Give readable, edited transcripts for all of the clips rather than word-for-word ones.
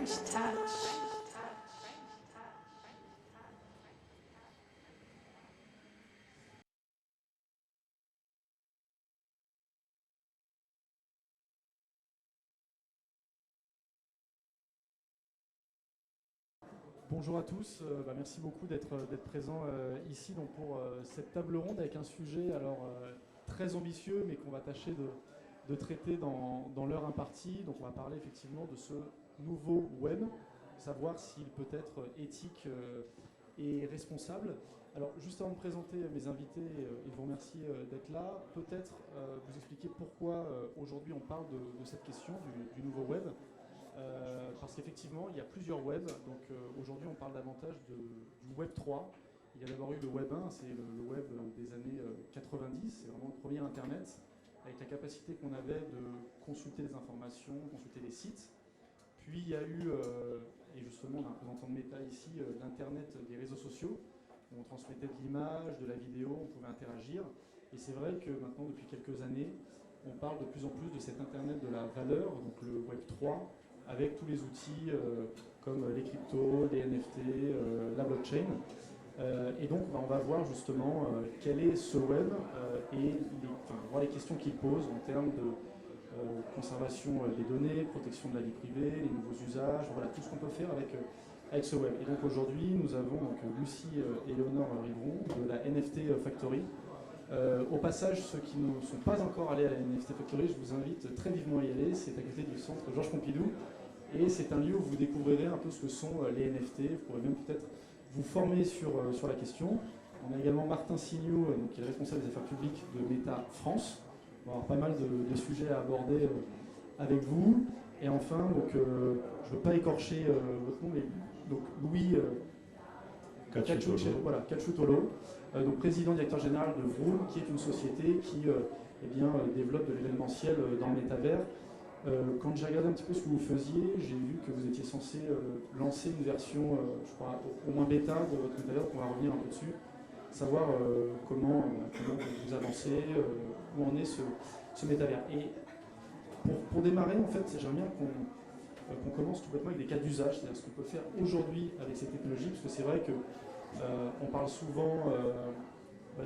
French touch. Bonjour à tous, merci beaucoup d'être présents ici donc pour cette table ronde avec un sujet très ambitieux mais qu'on va tâcher de traiter dans l'heure impartie. Donc on va parler effectivement de ce nouveau web, savoir s'il peut être éthique et responsable. Alors juste avant de présenter mes invités et vous remercier d'être là, peut-être vous expliquer pourquoi aujourd'hui on parle de cette question du nouveau web. Parce qu'effectivement, il y a plusieurs webs. Donc aujourd'hui, on parle davantage du Web 3. Il y a d'abord eu le Web 1, c'est le web des années 90. C'est vraiment le premier Internet, avec la capacité qu'on avait de consulter les informations, consulter les sites. Puis il y a eu, et justement, on a un représentant de Meta ici, l'Internet des réseaux sociaux, où on transmettait de l'image, de la vidéo, on pouvait interagir. Et c'est vrai que maintenant, depuis quelques années, on parle de plus en plus de cet Internet de la valeur, donc le Web 3, avec tous les outils comme les cryptos, les NFT, la blockchain. Et donc on va voir justement quel est ce web et voir les questions qu'il pose en termes de conservation des données, protection de la vie privée, les nouveaux usages, voilà tout ce qu'on peut faire avec ce web. Et donc aujourd'hui nous avons Lucie et Léonore Rivron de la NFT Factory. Au passage, ceux qui ne sont pas encore allés à la NFT Factory, je vous invite très vivement à y aller. C'est à côté du centre Georges Pompidou. Et c'est un lieu où vous découvrirez un peu ce que sont les NFT. Vous pourrez même peut-être vous former sur la question. On a également Martin Signou, qui est le responsable des affaires publiques de Meta France. On va avoir pas mal de sujets à aborder avec vous. Et enfin, donc, je ne veux pas écorcher votre nom, mais donc Louis Cacciutolo, donc président directeur général de Vroom, qui est une société qui développe de l'événementiel dans le métavers. Quand j'ai regardé un petit peu ce que vous faisiez, j'ai vu que vous étiez censé lancer une version, je crois, au moins bêta de votre métavers, on va revenir un peu dessus, savoir comment vous avancez, où en est ce métavers. Et pour démarrer, en fait, j'aimerais bien qu'on commence tout bêtement avec des cas d'usage, c'est-à-dire ce qu'on peut faire aujourd'hui avec ces technologies, parce que c'est vrai que on parle souvent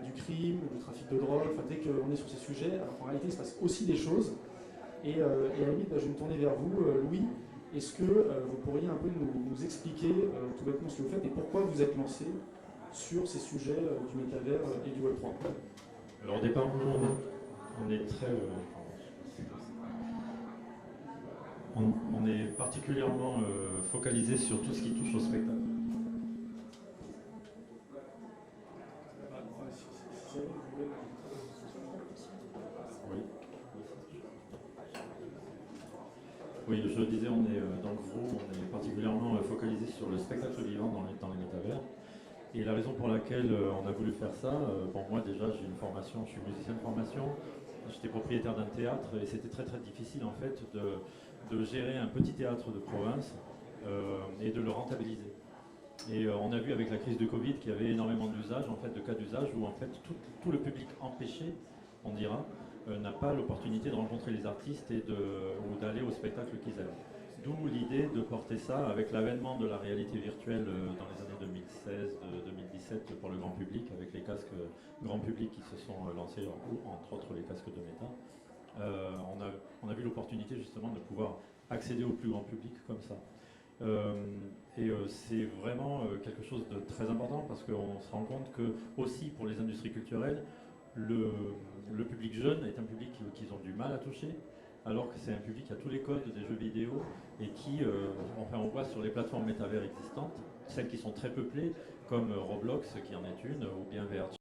du crime, du trafic de drogue, dès qu'on est sur ces sujets, alors qu'en réalité il se passe aussi des choses. Et à la limite, je vais me tourner vers vous, Louis. Est-ce que vous pourriez un peu nous expliquer tout bêtement ce que vous faites et pourquoi vous êtes lancé sur ces sujets du métavers et du Web 3? Alors au départ, on est très... on est particulièrement focalisé sur tout ce qui touche au spectacle. Oui, je le disais, on est dans le gros, on est particulièrement focalisé sur le spectacle vivant dans les métavers. Et la raison pour laquelle on a voulu faire ça, moi déjà j'ai une formation, je suis musicien de formation, j'étais propriétaire d'un théâtre et c'était très très difficile en fait de gérer un petit théâtre de province et de le rentabiliser. Et on a vu avec la crise du Covid qu'il y avait énormément d'usages, en fait, de cas d'usage où en fait tout le public empêché, on dira, n'a pas l'opportunité de rencontrer les artistes ou d'aller au spectacle qu'ils aiment. D'où l'idée de porter ça avec l'avènement de la réalité virtuelle dans les années 2016-2017 pour le grand public, avec les casques grand public qui se sont lancés, ou entre autres les casques de Meta. On a vu l'opportunité justement de pouvoir accéder au plus grand public comme ça. C'est vraiment quelque chose de très important parce qu'on se rend compte que aussi pour les industries culturelles, le public jeune est un public qu'ils ont du mal à toucher, alors que c'est un public qui a tous les codes des jeux vidéo et qui, on voit sur les plateformes métavers existantes, celles qui sont très peuplées, comme Roblox qui en est une, ou bien VRChat,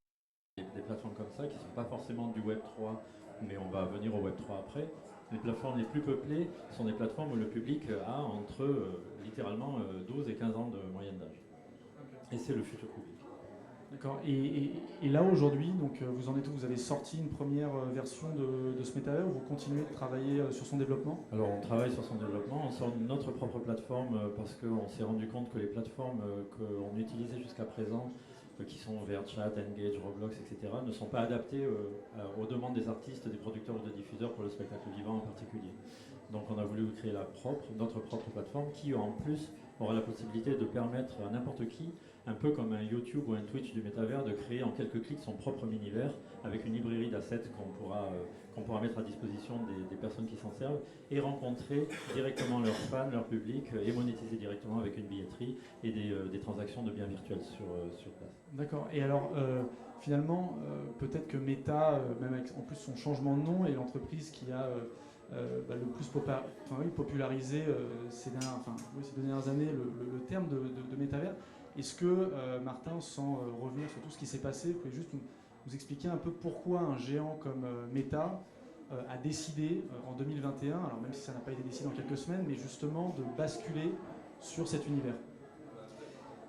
des plateformes comme ça qui ne sont pas forcément du Web 3, mais on va venir au Web 3 après. Les plateformes les plus peuplées sont des plateformes où le public a entre littéralement 12 et 15 ans de moyenne d'âge. Et c'est le futur public. D'accord. Et là aujourd'hui, donc vous en êtes où? Vous avez sorti une première version de ce métavers ou vous continuez de travailler sur son développement? Alors on travaille sur son développement, on sort notre propre plateforme parce qu'on s'est rendu compte que les plateformes qu'on utilisait jusqu'à présent qui sont VRChat, Engage, Roblox, etc., ne sont pas adaptés aux demandes des artistes, des producteurs ou des diffuseurs pour le spectacle vivant en particulier. Donc on a voulu créer notre propre plateforme qui en plus aura la possibilité de permettre à n'importe qui, un peu comme un YouTube ou un Twitch du métavers, de créer en quelques clics son propre univers avec une librairie d'assets qu'on pourra mettre à disposition des personnes qui s'en servent et rencontrer directement leurs fans, leur public et monétiser directement avec une billetterie et des transactions de biens virtuels sur place. D'accord. Et alors, finalement, peut-être que Meta, même avec en plus son changement de nom, est l'entreprise qui a le plus popularisé ces dernières années le terme de métavers. Est-ce que, Martin, sans revenir sur tout ce qui s'est passé, vous pouvez juste nous expliquer un peu pourquoi un géant comme Meta a décidé en 2021, alors même si ça n'a pas été décidé en quelques semaines, mais justement de basculer sur cet univers?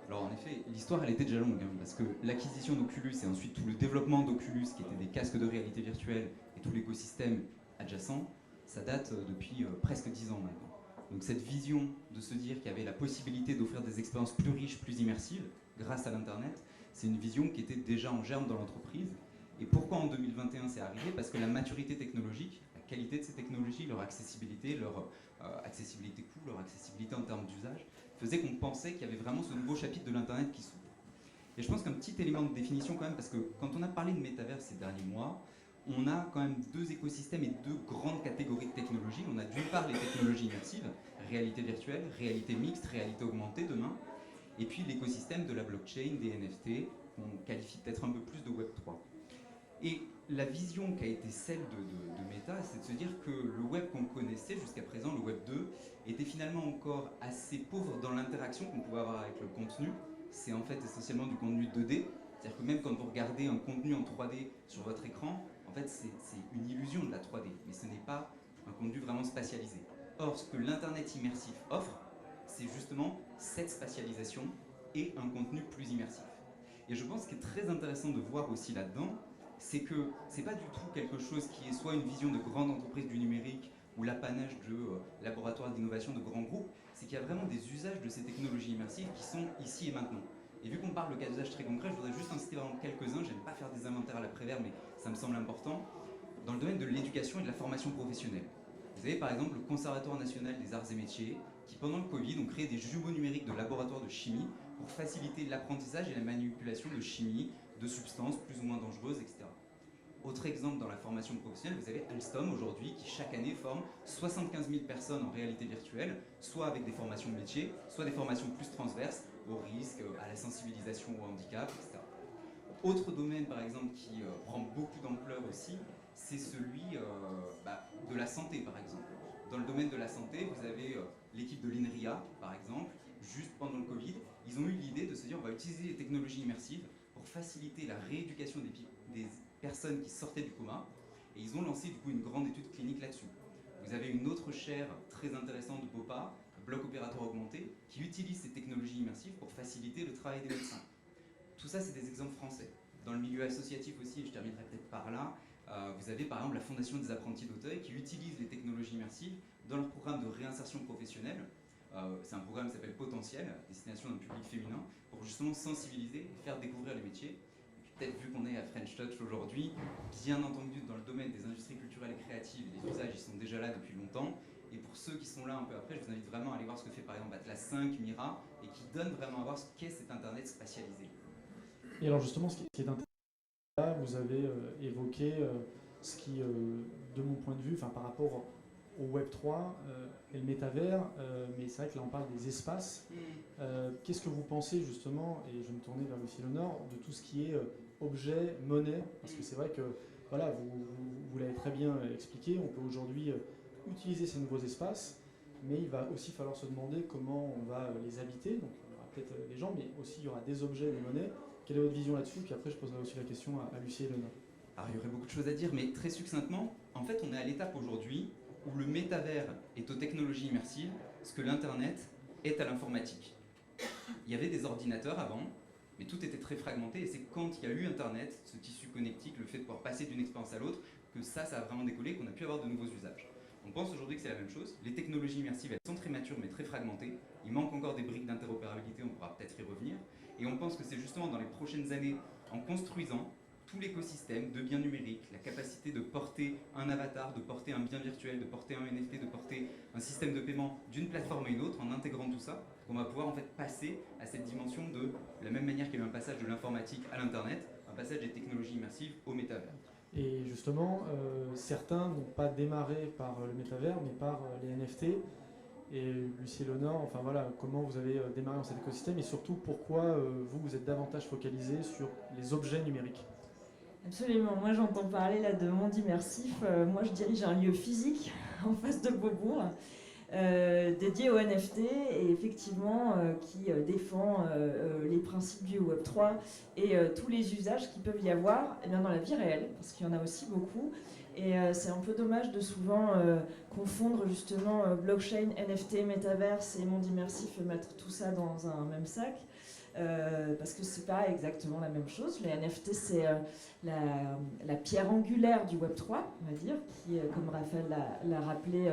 Alors en effet, l'histoire elle était déjà longue, parce que l'acquisition d'Oculus et ensuite tout le développement d'Oculus, qui étaient des casques de réalité virtuelle, et tout l'écosystème adjacent, ça date depuis presque 10 ans maintenant. Donc cette vision de se dire qu'il y avait la possibilité d'offrir des expériences plus riches, plus immersives, grâce à l'Internet, c'est une vision qui était déjà en germe dans l'entreprise. Et pourquoi en 2021 c'est arrivé? Parce que la maturité technologique, la qualité de ces technologies, leur accessibilité coût, leur accessibilité en termes d'usage, faisait qu'on pensait qu'il y avait vraiment ce nouveau chapitre de l'Internet qui s'ouvre. Et je pense qu'un petit élément de définition quand même, parce que quand on a parlé de métavers ces derniers mois, on a quand même deux écosystèmes et deux grandes catégories de technologies. On a d'une part les technologies immersives, réalité virtuelle, réalité mixte, réalité augmentée demain, et puis l'écosystème de la blockchain, des NFT, qu'on qualifie peut-être un peu plus de Web3. Et la vision qui a été celle de Meta, c'est de se dire que le web qu'on connaissait jusqu'à présent, le web 2, était finalement encore assez pauvre dans l'interaction qu'on pouvait avoir avec le contenu. C'est en fait essentiellement du contenu 2D, c'est-à-dire que même quand vous regardez un contenu en 3D sur votre écran, en fait c'est une illusion de la 3D, mais ce n'est pas un contenu vraiment spatialisé. Or, ce que l'Internet immersif offre, c'est justement cette spatialisation et un contenu plus immersif. Et je pense qu'il est très intéressant de voir aussi là-dedans, c'est que c'est pas du tout quelque chose qui est soit une vision de grande entreprise du numérique ou l'apanage de laboratoires d'innovation de grands groupes, c'est qu'il y a vraiment des usages de ces technologies immersives qui sont ici et maintenant. Et vu qu'on parle de cas d'usage très concrets, je voudrais juste en citer vraiment quelques-uns. J'aime pas faire des inventaires à l'après-vert, mais ça me semble important. Dans le domaine de l'éducation et de la formation professionnelle, vous avez par exemple le Conservatoire national des arts et métiers qui, pendant le Covid, ont créé des jumeaux numériques de laboratoires de chimie pour faciliter l'apprentissage et la manipulation de chimie, de substances plus ou moins dangereuses, etc. Autre exemple dans la formation professionnelle, vous avez Alstom aujourd'hui qui chaque année forme 75 000 personnes en réalité virtuelle, soit avec des formations de métier, soit des formations plus transverses au risque, à la sensibilisation au handicap, etc. Autre domaine par exemple qui prend beaucoup d'ampleur aussi, c'est celui de la santé par exemple. Dans le domaine de la santé, vous avez l'équipe de l'INRIA par exemple, juste pendant le Covid, ils ont eu l'idée de se dire on va utiliser les technologies immersives pour faciliter la rééducation des personnes qui sortaient du coma, et ils ont lancé du coup une grande étude clinique là-dessus. Vous avez une autre chaire très intéressante de BOPA, bloc opératoire augmenté, qui utilise ces technologies immersives pour faciliter le travail des médecins. Tout ça, c'est des exemples français. Dans le milieu associatif aussi, et je terminerai peut-être par là, vous avez par exemple la Fondation des apprentis d'Auteuil qui utilise les technologies immersives dans leur programme de réinsertion professionnelle. C'est un programme qui s'appelle Potentiel, à destination d'un public féminin, pour justement sensibiliser et faire découvrir les métiers. Peut-être vu qu'on est à French Touch aujourd'hui, bien entendu dans le domaine des industries culturelles et créatives, les usages ils sont déjà là depuis longtemps. Et pour ceux qui sont là un peu après, je vous invite vraiment à aller voir ce que fait par exemple Atlas 5, Mira, et qui donne vraiment à voir ce qu'est cet Internet spatialisé. Et alors justement, ce qui est intéressant, là, vous avez évoqué ce qui, de mon point de vue, par rapport au Web3 et le métavers, mais c'est vrai que là on parle des espaces. Qu'est-ce que vous pensez justement, et je vais me tourner vers Lucie Léonore, de tout ce qui est objet, monnaie, parce que c'est vrai que voilà, vous l'avez très bien expliqué, on peut aujourd'hui utiliser ces nouveaux espaces, mais il va aussi falloir se demander comment on va les habiter. Donc il y aura peut-être des gens, mais aussi il y aura des objets, des monnaies. Quelle est votre vision là-dessus? Puis après je poserai aussi la question à Lucie et Léonore. Alors il y aurait beaucoup de choses à dire, mais très succinctement, en fait on est à l'étape aujourd'hui où le métavers est aux technologies immersives, ce que l'Internet est à l'informatique. Il y avait des ordinateurs avant, mais tout était très fragmenté, et c'est quand il y a eu Internet, ce tissu connectique, le fait de pouvoir passer d'une expérience à l'autre, que ça a vraiment décollé, qu'on a pu avoir de nouveaux usages. On pense aujourd'hui que c'est la même chose. Les technologies immersives, elles sont très matures, mais très fragmentées. Il manque encore des briques d'interopérabilité, on pourra peut-être y revenir. Et on pense que c'est justement dans les prochaines années, en construisant tout l'écosystème de biens numériques, la capacité de porter un avatar, de porter un bien virtuel, de porter un NFT, de porter un système de paiement d'une plateforme à une autre, en intégrant tout ça, qu'on va pouvoir en fait passer à cette dimension de la même manière qu'il y a eu un passage de l'informatique à l'Internet, un passage des technologies immersives au métavers. Et justement, certains n'ont pas démarré par le métavers, mais par les NFT. Et Lucie et Léonore, enfin voilà, comment vous avez démarré dans cet écosystème et surtout pourquoi vous êtes davantage focalisé sur les objets numériques? Absolument, moi j'entends parler là de monde immersif. Moi je dirige un lieu physique en face de Beaubourg, dédié au NFT et effectivement qui défend les principes du Web3 et tous les usages qui peuvent y avoir eh bien, dans la vie réelle, parce qu'il y en a aussi beaucoup. Et c'est un peu dommage de souvent confondre justement blockchain, NFT, métaverse et monde immersif et mettre tout ça dans un même sac. Parce que c'est pas exactement la même chose. Les NFT, c'est la pierre angulaire du Web3, on va dire, qui, comme Raphaël l'a rappelé,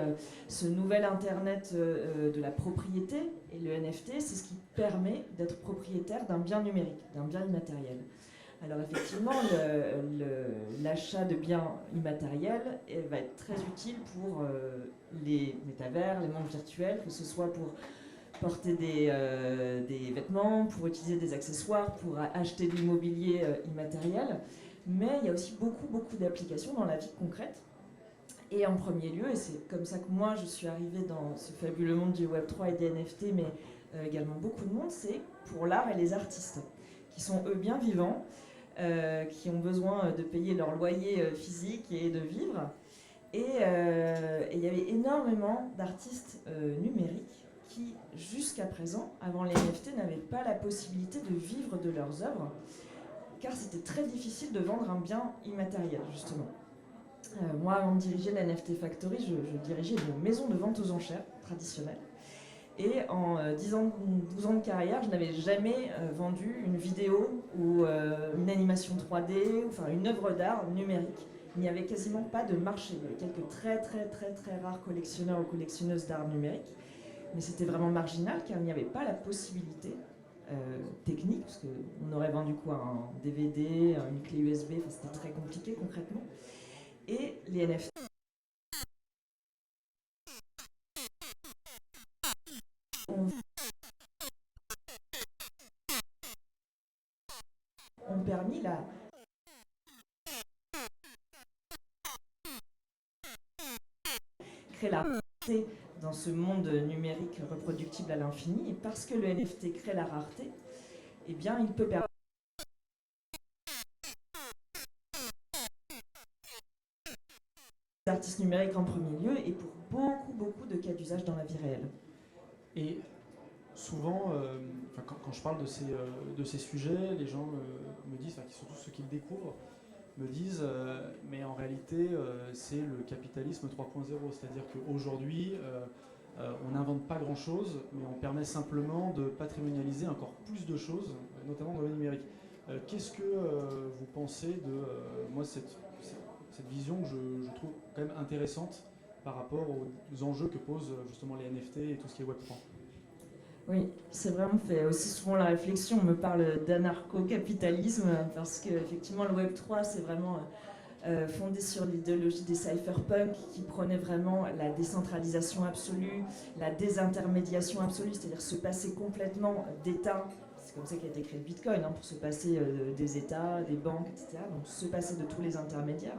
ce nouvel Internet de la propriété. Et le NFT, c'est ce qui permet d'être propriétaire d'un bien numérique, d'un bien immatériel. Alors effectivement, l'achat de biens immatériels va être très utile pour les métavers, les mondes virtuels, que ce soit pour porter des vêtements, pour utiliser des accessoires, pour acheter de l'immobilier immatériel. Mais il y a aussi beaucoup d'applications dans la vie concrète. Et en premier lieu, et c'est comme ça que moi je suis arrivée dans ce fabuleux monde du Web3 et des NFT, mais également beaucoup de monde, c'est pour l'art et les artistes, qui sont eux bien vivants, qui ont besoin de payer leur loyer physique et de vivre. Et il y avait énormément d'artistes numériques qui, jusqu'à présent, avant les NFT, n'avaient pas la possibilité de vivre de leurs œuvres, car c'était très difficile de vendre un bien immatériel, justement. Moi, avant de diriger la NFT Factory, je dirigeais une maison de vente aux enchères traditionnelle. Et en 12 ans de carrière, je n'avais jamais vendu une vidéo ou une animation 3D, enfin une œuvre d'art numérique. Il n'y avait quasiment pas de marché. Il y avait quelques très rares collectionneurs ou collectionneuses d'art numérique. Mais c'était vraiment marginal car il n'y avait pas la possibilité technique, parce qu'on aurait vendu quoi, un DVD, une clé USB, enfin, c'était très compliqué concrètement. Et les NFT ont permis créer la rareté dans ce monde numérique reproductible à l'infini, et parce que le NFT crée la rareté, eh bien il peut permettre artistes numériques en premier lieu et pour beaucoup de cas d'usage dans la vie réelle. Et souvent, quand je parle de ces sujets, les gens me disent, surtout ceux qui le découvrent, me disent mais en réalité c'est le capitalisme 3.0, c'est-à-dire qu'aujourd'hui on n'invente pas grand-chose, mais on permet simplement de patrimonialiser encore plus de choses, notamment dans le numérique. Qu'est-ce que vous pensez de moi cette vision que je trouve quand même intéressante par rapport aux enjeux que posent justement les NFT et tout ce qui est Web3? Oui, c'est vrai, on fait aussi souvent la réflexion, on me parle d'anarcho-capitalisme, parce qu'effectivement le Web3 c'est vraiment fondé sur l'idéologie des cypherpunks qui prônait vraiment la décentralisation absolue, la désintermédiation absolue, c'est-à-dire se passer complètement d'États. C'est comme ça qu'a été créé le Bitcoin, pour se passer des États, des banques, etc. Donc se passer de tous les intermédiaires.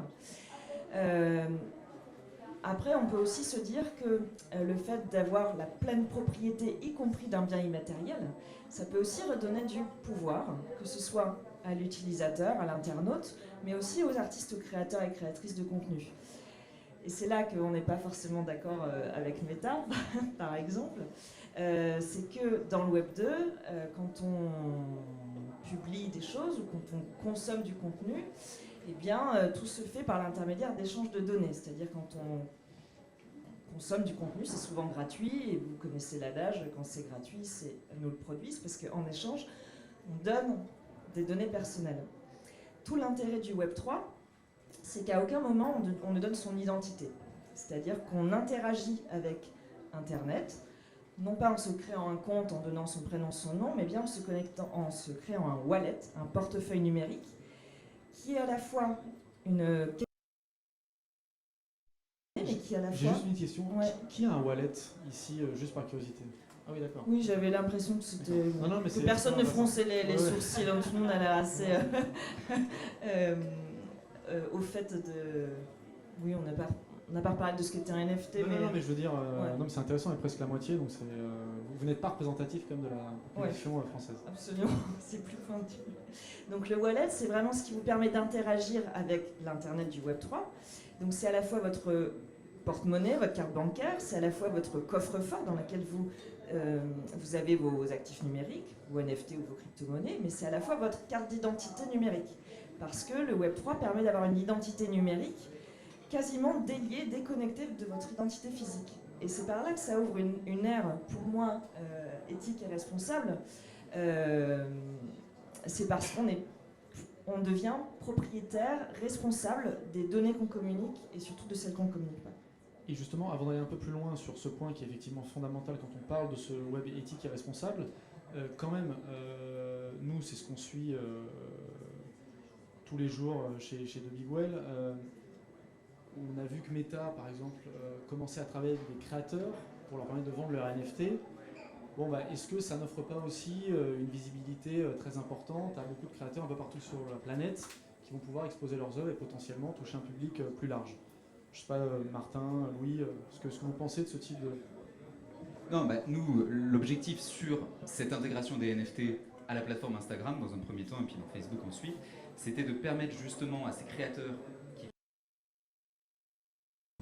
Après, on peut aussi se dire que le fait d'avoir la pleine propriété, y compris d'un bien immatériel, ça peut aussi redonner du pouvoir, que ce soit à l'utilisateur, à l'internaute, mais aussi aux artistes, aux créateurs et créatrices de contenu. Et c'est là qu'on n'est pas forcément d'accord avec Meta, par exemple. C'est que dans le Web 2, quand on publie des choses ou quand on consomme du contenu, eh bien, tout se fait par l'intermédiaire d'échanges de données. C'est-à-dire quand on consomme du contenu, c'est souvent gratuit, et vous connaissez l'adage, quand c'est gratuit, c'est nous le produisent, parce qu'en échange, on donne des données personnelles. Tout l'intérêt du Web3, c'est qu'à aucun moment on ne donne son identité. C'est-à-dire qu'on interagit avec Internet, non pas en se créant un compte, en donnant son prénom, son nom, mais bien en se créant un wallet, un portefeuille numérique, qui est à la fois une... mais qui à la J'ai fois... juste une question. Ouais. Qui a un wallet ici, juste par curiosité? Ah oui, d'accord. Oui, j'avais l'impression que c'était... Non, mais que c'est personne ne extrêmement fronçait les Ouais. sourcils, donc tout le monde a l'air assez... au fait de... Oui, on n'a pas reparlé de ce qu'était un NFT, Non, non, mais je veux dire, Ouais. non, mais c'est intéressant, il y a presque la moitié, donc vous n'êtes pas représentatif comme de la population française. Absolument, c'est plus pointu. Donc le wallet, c'est vraiment ce qui vous permet d'interagir avec l'Internet du Web3. Donc c'est à la fois votre porte-monnaie, votre carte bancaire, c'est à la fois votre coffre-fort dans lequel vous avez vos actifs numériques, vos NFT ou vos crypto-monnaies, mais c'est à la fois votre carte d'identité numérique. Parce que le Web3 permet d'avoir une identité numérique quasiment déliée, déconnectée de votre identité physique. Et c'est par là que ça ouvre une ère, pour moi, éthique et responsable. C'est parce qu'on devient propriétaire, responsable des données qu'on communique et surtout de celles qu'on ne communique pas. Et justement, avant d'aller un peu plus loin sur ce point qui est effectivement fondamental quand on parle de ce web éthique et responsable, quand même, nous, c'est ce qu'on suit tous les jours chez The Big Well. On a vu que Meta, par exemple, commençait à travailler avec des créateurs pour leur permettre de vendre leur NFT. Bon, est-ce que ça n'offre pas aussi une visibilité très importante à beaucoup de créateurs un peu partout sur la planète qui vont pouvoir exposer leurs œuvres et potentiellement toucher un public plus large? Je sais pas, Martin, Louis, ce que vous pensez de ce type de... Non, nous, l'objectif sur cette intégration des NFT à la plateforme Instagram, dans un premier temps, et puis dans Facebook ensuite, c'était de permettre justement à ces créateurs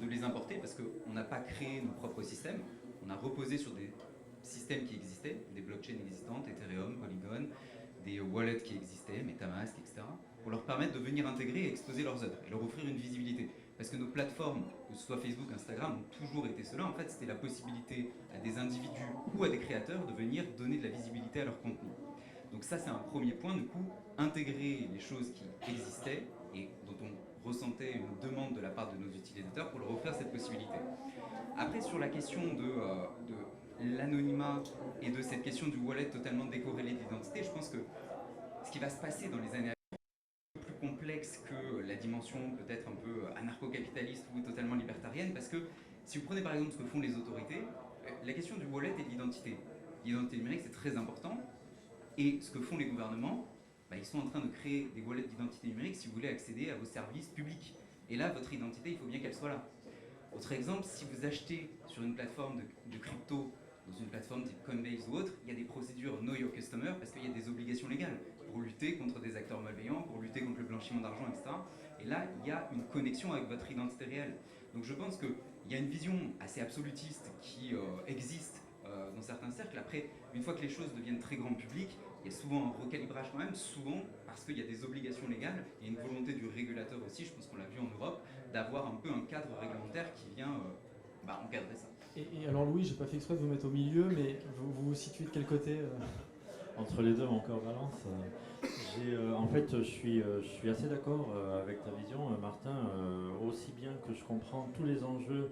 de les importer, parce qu'on n'a pas créé nos propres systèmes, on a reposé sur des systèmes qui existaient, des blockchains existantes, Ethereum, Polygon, des wallets qui existaient, MetaMask, etc., pour leur permettre de venir intégrer et exposer leurs œuvres, et leur offrir une visibilité. Parce que nos plateformes, que ce soit Facebook, Instagram, ont toujours été cela. En fait, c'était la possibilité à des individus ou à des créateurs de venir donner de la visibilité à leur contenu. Donc ça, c'est un premier point. Du coup, intégrer les choses qui existaient et dont on ressentait une demande de la part de nos utilisateurs pour leur offrir cette possibilité. Après, sur la question de l'anonymat et de cette question du wallet totalement décorrélé de l'identité, je pense que ce qui va se passer dans les années à venir, complexe que la dimension peut-être un peu anarcho-capitaliste ou totalement libertarienne, parce que si vous prenez par exemple ce que font les autorités, la question du wallet et de l'identité. L'identité numérique, c'est très important, et ce que font les gouvernements, ils sont en train de créer des wallets d'identité numérique si vous voulez accéder à vos services publics. Et là, votre identité, il faut bien qu'elle soit là. Autre exemple, si vous achetez sur une plateforme de crypto, dans une plateforme type Coinbase ou autre, il y a des procédures Know Your Customer parce qu'il y a des obligations légales pour lutter contre des acteurs malveillants, pour lutter contre le blanchiment d'argent, etc. Et là, il y a une connexion avec votre identité réelle. Donc je pense qu'il y a une vision assez absolutiste qui existe dans certains cercles. Après, une fois que les choses deviennent très grand public, il y a souvent un recalibrage quand même, souvent parce qu'il y a des obligations légales et une volonté du régulateur aussi, je pense qu'on l'a vu en Europe, d'avoir un peu un cadre réglementaire qui vient encadrer ça. Et alors Louis, j'ai pas fait exprès de vous mettre au milieu, mais vous vous situez de quel côté Entre les deux, mon cœur balance. En fait, je suis assez d'accord avec ta vision, Martin, aussi bien que je comprends tous les enjeux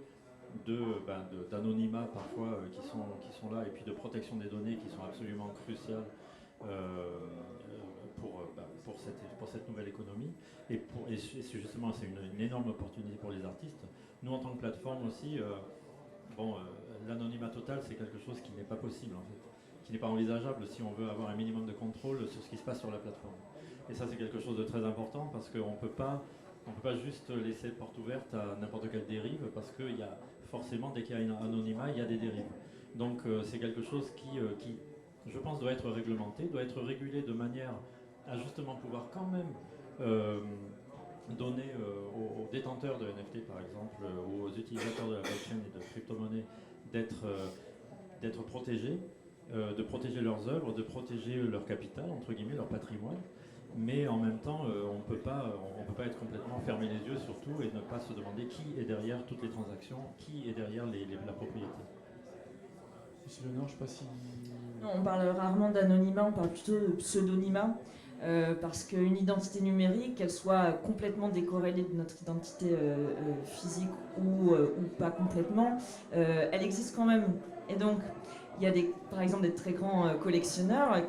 d'anonymat parfois qui sont là, et puis de protection des données qui sont absolument cruciales pour cette nouvelle économie. Et justement, c'est une énorme opportunité pour les artistes. Nous, en tant que plateforme aussi, l'anonymat total, c'est quelque chose qui n'est pas possible, en fait, qui n'est pas envisageable si on veut avoir un minimum de contrôle sur ce qui se passe sur la plateforme. Et ça, c'est quelque chose de très important parce qu'on ne peut pas juste laisser porte ouverte à n'importe quelle dérive, parce qu'il y a forcément, dès qu'il y a un anonymat, il y a des dérives. Donc c'est quelque chose qui, je pense, doit être réglementé, doit être régulé de manière à justement pouvoir quand même donner aux détenteurs de NFT, par exemple, ou aux utilisateurs de la blockchain et de crypto-monnaies d'être protégés, de protéger leurs œuvres, de protéger leur capital, entre guillemets, leur patrimoine. Mais en même temps, on ne peut pas être complètement fermer les yeux sur tout et ne pas se demander qui est derrière toutes les transactions, qui est derrière la propriété. Monsieur Léonard, je ne sais pas si... Non, on parle rarement d'anonymat, on parle plutôt de pseudonymat. Parce qu'une identité numérique, qu'elle soit complètement décorrélée de notre identité physique ou pas complètement, elle existe quand même. Et donc, Il y a par exemple des très grands collectionneurs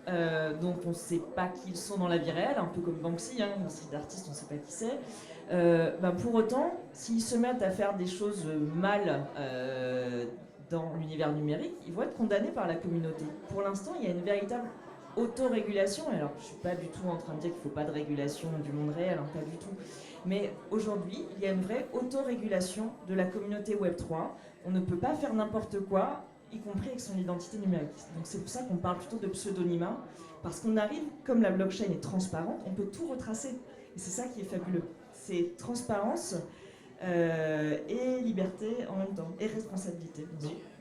dont on ne sait pas qui ils sont dans la vie réelle, un peu comme Banksy, un street artiste, on ne sait pas qui c'est. Pour autant, s'ils se mettent à faire des choses mal dans l'univers numérique, ils vont être condamnés par la communauté. Pour l'instant, il y a une véritable autorégulation. Alors, je ne suis pas du tout en train de dire qu'il ne faut pas de régulation du monde réel, pas du tout. Mais aujourd'hui, il y a une vraie autorégulation de la communauté Web3. On ne peut pas faire n'importe quoi, y compris avec son identité numérique. Donc c'est pour ça qu'on parle plutôt de pseudonymat, parce qu'on arrive, comme la blockchain est transparente, on peut tout retracer. Et c'est ça qui est fabuleux. C'est transparence et liberté en même temps, et responsabilité.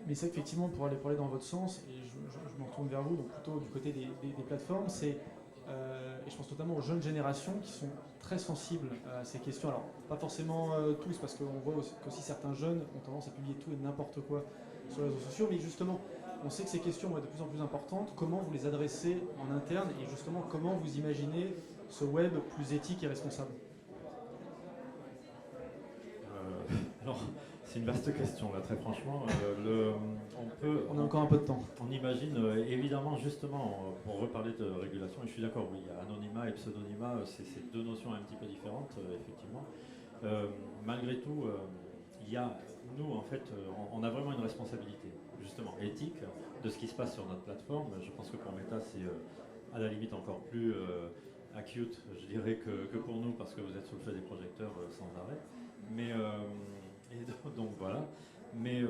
Mais ça, effectivement, pour aller dans votre sens, et je me retourne vers vous, donc plutôt du côté des plateformes, c'est, et je pense notamment aux jeunes générations qui sont très sensibles à ces questions. Alors, pas forcément tous, parce qu'on voit qu'aussi certains jeunes ont tendance à publier tout et n'importe quoi sur les réseaux sociaux, mais justement, on sait que ces questions vont être de plus en plus importantes. Comment vous les adressez en interne, et justement, comment vous imaginez ce web plus éthique et responsable? Alors, c'est une vaste question, là, très franchement. On a encore un peu de temps. On imagine, évidemment, justement, pour reparler de régulation, et je suis d'accord, oui, il y a anonymat et pseudonymat, c'est deux notions un petit peu différentes, effectivement. Malgré tout, nous, en fait, on a vraiment une responsabilité, justement, éthique, de ce qui se passe sur notre plateforme. Je pense que pour Meta, c'est à la limite encore plus acute, je dirais, que pour nous, parce que vous êtes sous le feu des projecteurs sans arrêt. Mais donc voilà. Mais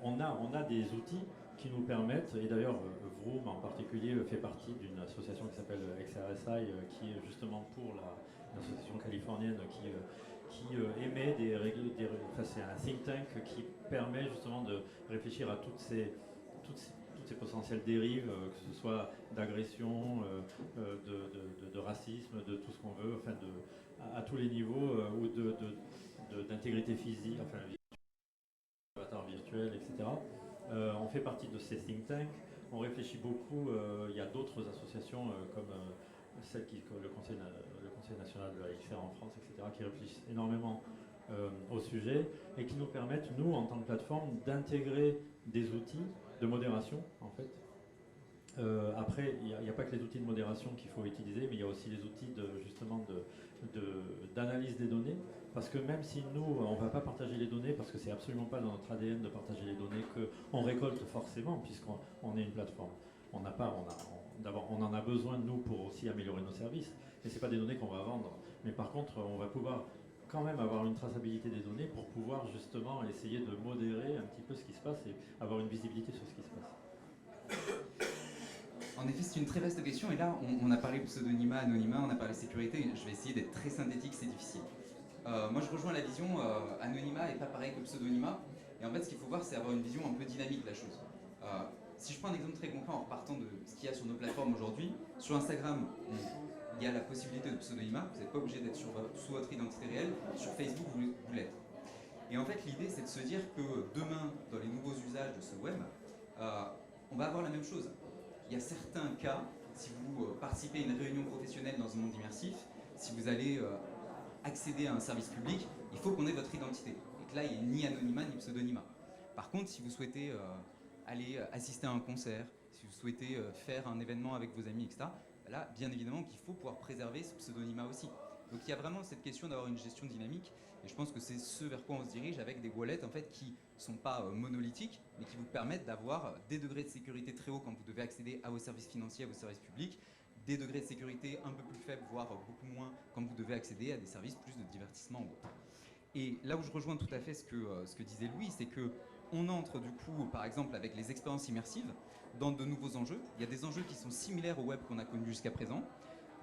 on a des outils qui nous permettent, et d'ailleurs Vroom en particulier fait partie d'une association qui s'appelle XRSI, qui est justement pour l'association californienne qui émet des règles, c'est un think tank qui permet justement de réfléchir à toutes ces potentielles dérives, que ce soit d'agression, de racisme, de tout ce qu'on veut, enfin à tous les niveaux, ou d'intégrité physique, enfin avatar virtuel, etc. On fait partie de ces think tanks, on réfléchit beaucoup, il y a d'autres associations comme celle le Conseil national de la XR en France, etc., qui réfléchissent énormément au sujet et qui nous permettent, nous, en tant que plateforme, d'intégrer des outils de modération, en fait. Après, il n'y a pas que les outils de modération qu'il faut utiliser, mais il y a aussi les outils d'analyse des données. Parce que même si nous, on ne va pas partager les données, parce que c'est absolument pas dans notre ADN de partager les données qu'on récolte forcément, puisqu'on est une plateforme. D'abord, on en a besoin, nous, pour aussi améliorer nos services. Et ce n'est pas des données qu'on va vendre. Mais par contre, on va pouvoir quand même avoir une traçabilité des données pour pouvoir justement essayer de modérer un petit peu ce qui se passe et avoir une visibilité sur ce qui se passe. En effet, c'est une très vaste question. Et là, on a parlé pseudonymat, anonymat, on a parlé sécurité. Je vais essayer d'être très synthétique, c'est difficile. Moi, je rejoins la vision anonymat et pas pareil que pseudonymat. Et en fait, ce qu'il faut voir, c'est avoir une vision un peu dynamique de la chose. Si je prends un exemple très concret en repartant de ce qu'il y a sur nos plateformes aujourd'hui, sur Instagram, il y a la possibilité de pseudonymat. Vous n'êtes pas obligé d'être sous votre identité réelle. Sur Facebook, vous l'êtes. Et en fait, l'idée, c'est de se dire que demain, dans les nouveaux usages de ce web, on va avoir la même chose. Il y a certains cas, si vous participez à une réunion professionnelle dans un monde immersif, si vous allez accéder à un service public, il faut qu'on ait votre identité. Et que là, il n'y ait ni anonymat ni pseudonymat. Par contre, si vous souhaitez aller assister à un concert, si vous souhaitez faire un événement avec vos amis, etc., là, bien évidemment qu'il faut pouvoir préserver ce pseudonymat aussi. Donc il y a vraiment cette question d'avoir une gestion dynamique, et je pense que c'est ce vers quoi on se dirige avec des wallets en fait, qui ne sont pas monolithiques, mais qui vous permettent d'avoir des degrés de sécurité très hauts quand vous devez accéder à vos services financiers, à vos services publics, des degrés de sécurité un peu plus faibles, voire beaucoup moins quand vous devez accéder à des services plus de divertissement ou autre. Et là où je rejoins tout à fait ce que disait Louis, c'est qu'on entre du coup, par exemple, avec les expériences immersives, dans de nouveaux enjeux. Il y a des enjeux qui sont similaires au web qu'on a connu jusqu'à présent.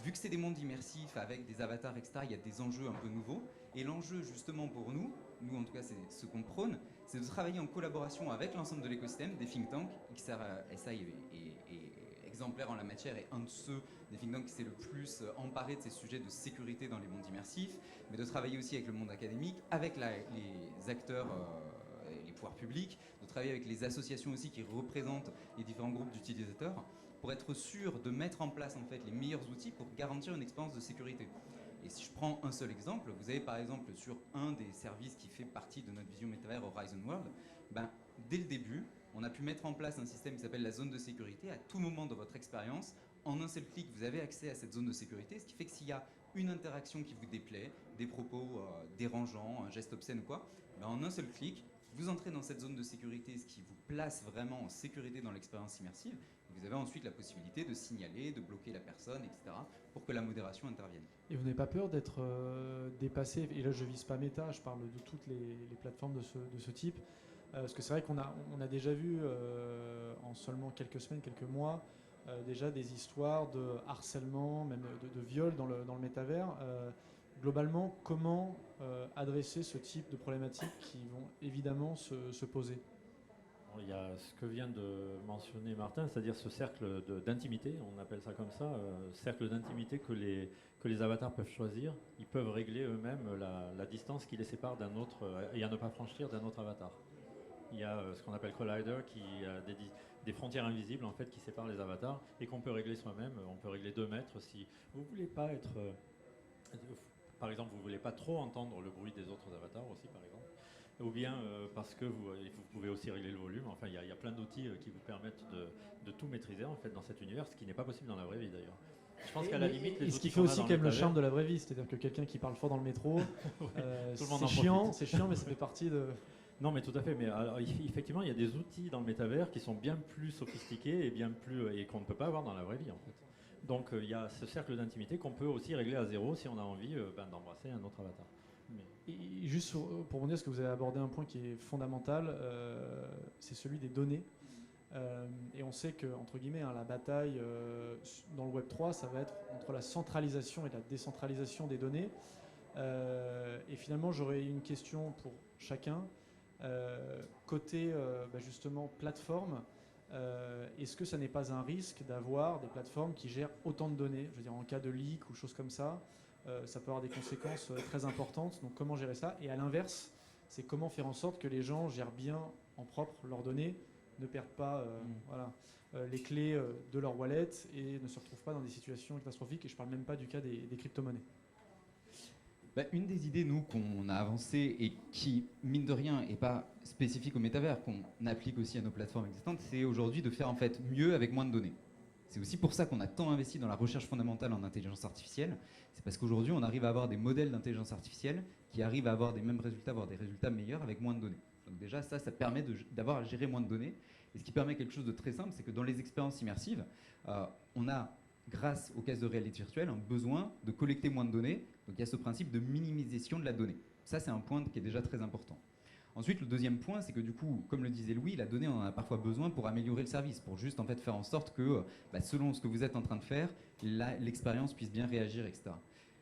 Vu que c'est des mondes immersifs avec des avatars, etc., il y a des enjeux un peu nouveaux. Et l'enjeu, justement, pour nous en tout cas, c'est ce qu'on prône, c'est de travailler en collaboration avec l'ensemble de l'écosystème, des think tanks. XRSI est exemplaire en la matière et un de ceux des think tanks qui s'est le plus emparé de ces sujets de sécurité dans les mondes immersifs, mais de travailler aussi avec le monde académique, avec les acteurs et les pouvoirs publics, de travailler avec les associations aussi qui représentent les différents groupes d'utilisateurs, pour être sûr de mettre en place en fait les meilleurs outils pour garantir une expérience de sécurité. Et si je prends un seul exemple, vous avez par exemple sur un des services qui fait partie de notre vision métavers Horizon World, dès le début, on a pu mettre en place un système qui s'appelle la zone de sécurité. À tout moment de votre expérience, en un seul clic, vous avez accès à cette zone de sécurité, ce qui fait que s'il y a une interaction qui vous déplaît, des propos dérangeants, un geste obscène ou quoi, ben en un seul clic, vous entrez dans cette zone de sécurité, ce qui vous place vraiment en sécurité dans l'expérience immersive. Vous avez ensuite la possibilité de signaler, de bloquer la personne, etc., pour que la modération intervienne. Et vous n'avez pas peur d'être dépassé, et là je vise pas Meta, je parle de toutes les plateformes de ce type, parce que c'est vrai qu'on a déjà vu en seulement quelques semaines, quelques mois, déjà des histoires de harcèlement, même de viol dans le métavers. Globalement, comment adresser ce type de problématiques qui vont évidemment se poser? Il y a ce que vient de mentionner Martin, c'est-à-dire ce cercle d'intimité, on appelle ça comme ça, cercle d'intimité que les avatars peuvent choisir. Ils peuvent régler eux-mêmes la distance qui les sépare d'un autre, et à ne pas franchir d'un autre avatar. Il y a ce qu'on appelle Collider, qui a des frontières invisibles en fait, qui séparent les avatars et qu'on peut régler soi-même. On peut régler 2 mètres si vous ne voulez pas être... par exemple, vous ne voulez pas trop entendre le bruit des autres avatars aussi, par exemple. Ou bien parce que vous pouvez aussi régler le volume. Enfin, il y a plein d'outils qui vous permettent de tout maîtriser en fait, dans cet univers, ce qui n'est pas possible dans la vraie vie d'ailleurs. Je pense qu'à la limite, ce qui fait aussi quand même le charme de la vraie vie, c'est-à-dire que quelqu'un qui parle fort dans le métro, c'est chiant, mais ça fait partie de... Non, mais tout à fait. Mais alors, effectivement, il y a des outils dans le métavers qui sont bien plus sophistiqués et qu'on ne peut pas avoir dans la vraie vie en fait. Donc il y a ce cercle d'intimité qu'on peut aussi régler à 0 si on a envie d'embrasser un autre avatar. Et juste pour vous dire, ce que vous avez abordé un point qui est fondamental, c'est celui des données. Et on sait que, entre guillemets, la bataille dans le Web 3, ça va être entre la centralisation et la décentralisation des données. Et finalement, j'aurais une question pour chacun. Côté justement plateforme, est-ce que ça n'est pas un risque d'avoir des plateformes qui gèrent autant de données? Je veux dire, en cas de leak ou choses comme ça, ça peut avoir des conséquences très importantes. Donc comment gérer ça? Et à l'inverse, c'est comment faire en sorte que les gens gèrent bien en propre leurs données, ne perdent pas les clés de leur wallet et ne se retrouvent pas dans des situations catastrophiques. Et je ne parle même pas du cas des crypto-monnaies. Une des idées, nous, qu'on a avancées et qui, mine de rien, n'est pas spécifique au métavers, qu'on applique aussi à nos plateformes existantes, c'est aujourd'hui de faire en fait mieux avec moins de données. C'est aussi pour ça qu'on a tant investi dans la recherche fondamentale en intelligence artificielle. C'est parce qu'aujourd'hui, on arrive à avoir des modèles d'intelligence artificielle qui arrivent à avoir des mêmes résultats, voire des résultats meilleurs avec moins de données. Donc déjà, ça permet d'avoir à gérer moins de données. Et ce qui permet quelque chose de très simple, c'est que dans les expériences immersives, on a, grâce aux caisses de réalité virtuelle, un besoin de collecter moins de données. Donc il y a ce principe de minimisation de la donnée. Ça, c'est un point qui est déjà très important. Ensuite, le deuxième point, c'est que du coup, comme le disait Louis, la donnée, on en a parfois besoin pour améliorer le service, pour juste en fait faire en sorte que, selon ce que vous êtes en train de faire, l'expérience puisse bien réagir, etc.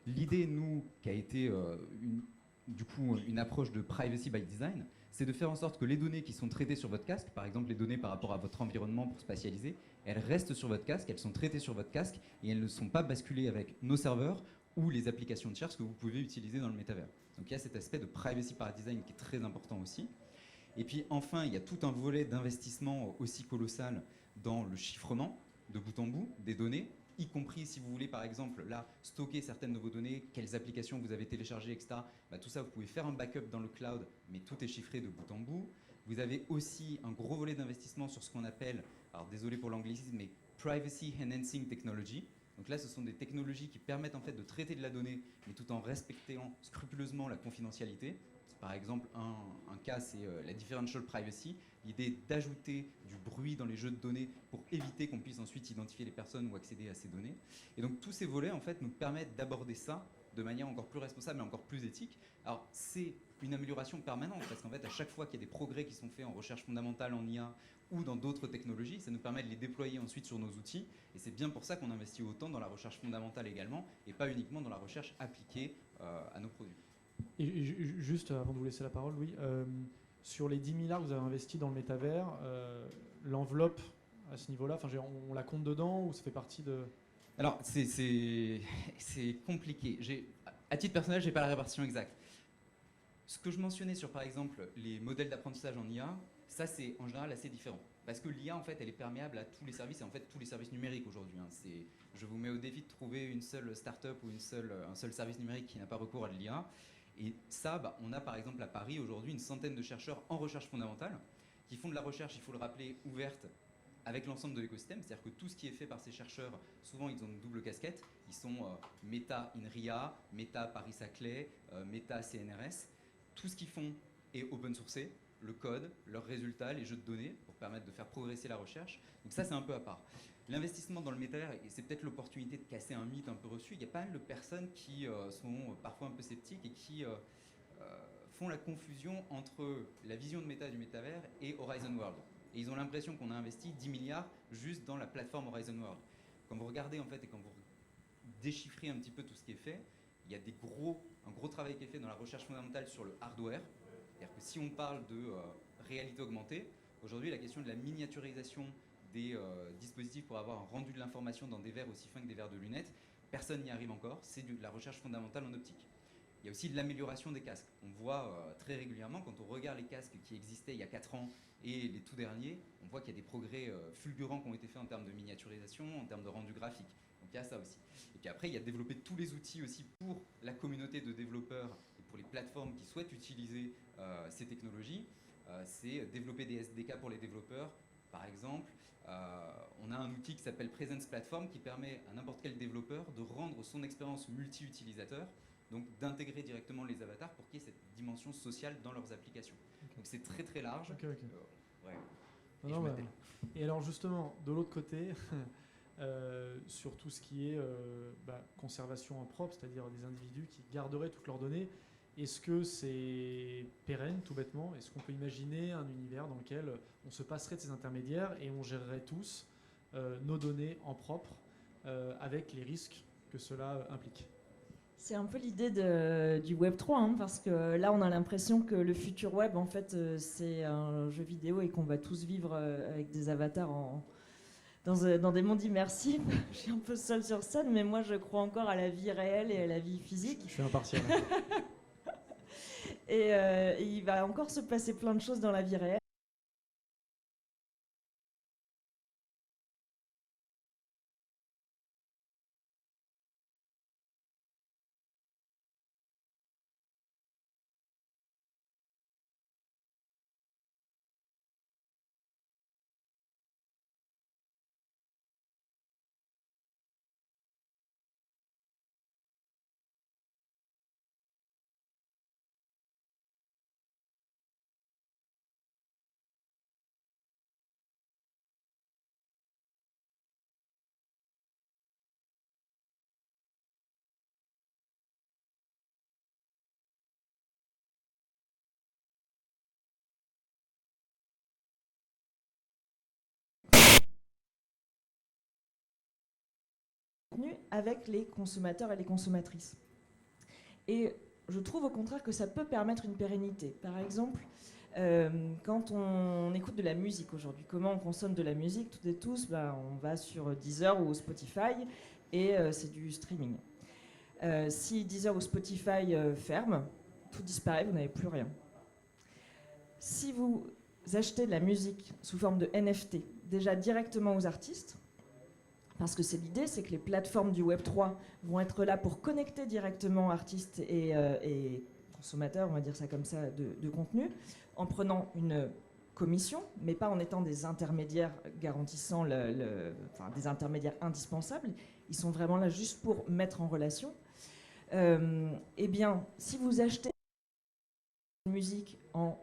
L'idée, nous, qui a été une approche de privacy by design, c'est de faire en sorte que les données qui sont traitées sur votre casque, par exemple les données par rapport à votre environnement pour spatialiser, elles restent sur votre casque, elles sont traitées sur votre casque et elles ne sont pas basculées avec nos serveurs ou les applications de tierces que vous pouvez utiliser dans le métavers. Donc il y a cet aspect de privacy by design qui est très important aussi. Et puis enfin, il y a tout un volet d'investissement aussi colossal dans le chiffrement de bout en bout des données, y compris si vous voulez par exemple là stocker certaines de vos données, quelles applications vous avez téléchargées, etc. Tout ça, vous pouvez faire un backup dans le cloud, mais tout est chiffré de bout en bout. Vous avez aussi un gros volet d'investissement sur ce qu'on appelle, alors désolé pour l'anglicisme, mais Privacy Enhancing Technology. Donc là, ce sont des technologies qui permettent en fait de traiter de la donnée, mais tout en respectant scrupuleusement la confidentialité. Par exemple, un cas, c'est la differential privacy, l'idée d'ajouter du bruit dans les jeux de données pour éviter qu'on puisse ensuite identifier les personnes ou accéder à ces données. Et donc tous ces volets en fait nous permettent d'aborder ça de manière encore plus responsable et encore plus éthique. Alors c'est une amélioration permanente parce qu'en fait à chaque fois qu'il y a des progrès qui sont faits en recherche fondamentale, en IA ou dans d'autres technologies, ça nous permet de les déployer ensuite sur nos outils. Et c'est bien pour ça qu'on investit autant dans la recherche fondamentale également et pas uniquement dans la recherche appliquée à nos produits. Et juste avant de vous laisser la parole, Louis, sur les 10 milliards que vous avez investis dans le métavers, l'enveloppe à ce niveau-là, on la compte dedans ou ça fait partie de... Alors, c'est compliqué. À titre personnel, je n'ai pas la répartition exacte. Ce que je mentionnais sur, par exemple, les modèles d'apprentissage en IA, ça, c'est en général assez différent. Parce que l'IA, en fait, elle est perméable à tous les services, et en fait, tous les services numériques aujourd'hui. Je vous mets au défi de trouver une seule start-up ou un seul service numérique qui n'a pas recours à de l'IA. Et ça, on a par exemple à Paris aujourd'hui une centaine de chercheurs en recherche fondamentale qui font de la recherche, il faut le rappeler, ouverte avec l'ensemble de l'écosystème. C'est-à-dire que tout ce qui est fait par ces chercheurs, souvent ils ont une double casquette. Ils sont Meta INRIA, Meta Paris-Saclay, Meta CNRS. Tout ce qu'ils font est open sourcé, le code, leurs résultats, les jeux de données, pour permettre de faire progresser la recherche. Donc ça, c'est un peu à part. L'investissement dans le métavers, et c'est peut-être l'opportunité de casser un mythe un peu reçu, il y a pas mal de personnes qui sont parfois un peu sceptiques et qui font la confusion entre la vision de méta du métavers et Horizon World. Et ils ont l'impression qu'on a investi 10 milliards juste dans la plateforme Horizon World. Quand vous regardez en fait et quand vous déchiffrez un petit peu tout ce qui est fait, il y a un gros travail qui est fait dans la recherche fondamentale sur le hardware. C'est-à-dire que si on parle de réalité augmentée, aujourd'hui la question de la miniaturisation des dispositifs pour avoir un rendu de l'information dans des verres aussi fins que des verres de lunettes, personne n'y arrive encore, c'est de la recherche fondamentale en optique. Il y a aussi de l'amélioration des casques. On voit très régulièrement, quand on regarde les casques qui existaient il y a 4 ans et les tout derniers, on voit qu'il y a des progrès fulgurants qui ont été faits en termes de miniaturisation, en termes de rendu graphique. Donc il y a ça aussi. Et puis après, il y a développé tous les outils aussi pour la communauté de développeurs et pour les plateformes qui souhaitent utiliser ces technologies. C'est développer des SDK pour les développeurs. Par exemple, on a un outil qui s'appelle Presence Platform qui permet à n'importe quel développeur de rendre son expérience multi-utilisateur, donc d'intégrer directement les avatars pour qu'il y ait cette dimension sociale dans leurs applications. Okay. Donc c'est très très large. Okay. Ouais. Et alors justement, de l'autre côté, sur tout ce qui est conservation en propre, c'est-à-dire des individus qui garderaient toutes leurs données, est-ce que c'est pérenne tout bêtement? Est-ce qu'on peut imaginer un univers dans lequel on se passerait de ces intermédiaires et on gérerait tous nos données en propre avec les risques que cela implique? C'est un peu l'idée du Web 3, hein, parce que là, on a l'impression que le futur web, en fait, c'est un jeu vidéo et qu'on va tous vivre avec des avatars dans des mondes immersifs. Je suis un peu seule sur scène, mais moi, je crois encore à la vie réelle et à la vie physique. Je suis impartial. Et il va encore se passer plein de choses dans la vie réelle. Avec les consommateurs et les consommatrices. Et je trouve au contraire que ça peut permettre une pérennité. Par exemple, quand on écoute de la musique aujourd'hui, comment on consomme de la musique, toutes et tous, on va sur Deezer ou Spotify et c'est du streaming. Si Deezer ou Spotify ferment, tout disparaît, vous n'avez plus rien. Si vous achetez de la musique sous forme de NFT, déjà directement aux artistes, parce que c'est l'idée, c'est que les plateformes du Web3 vont être là pour connecter directement artistes et consommateurs, on va dire ça comme ça, de contenu, en prenant une commission, mais pas en étant des intermédiaires garantissant des intermédiaires indispensables. Ils sont vraiment là juste pour mettre en relation. Eh bien, si vous achetez une musique en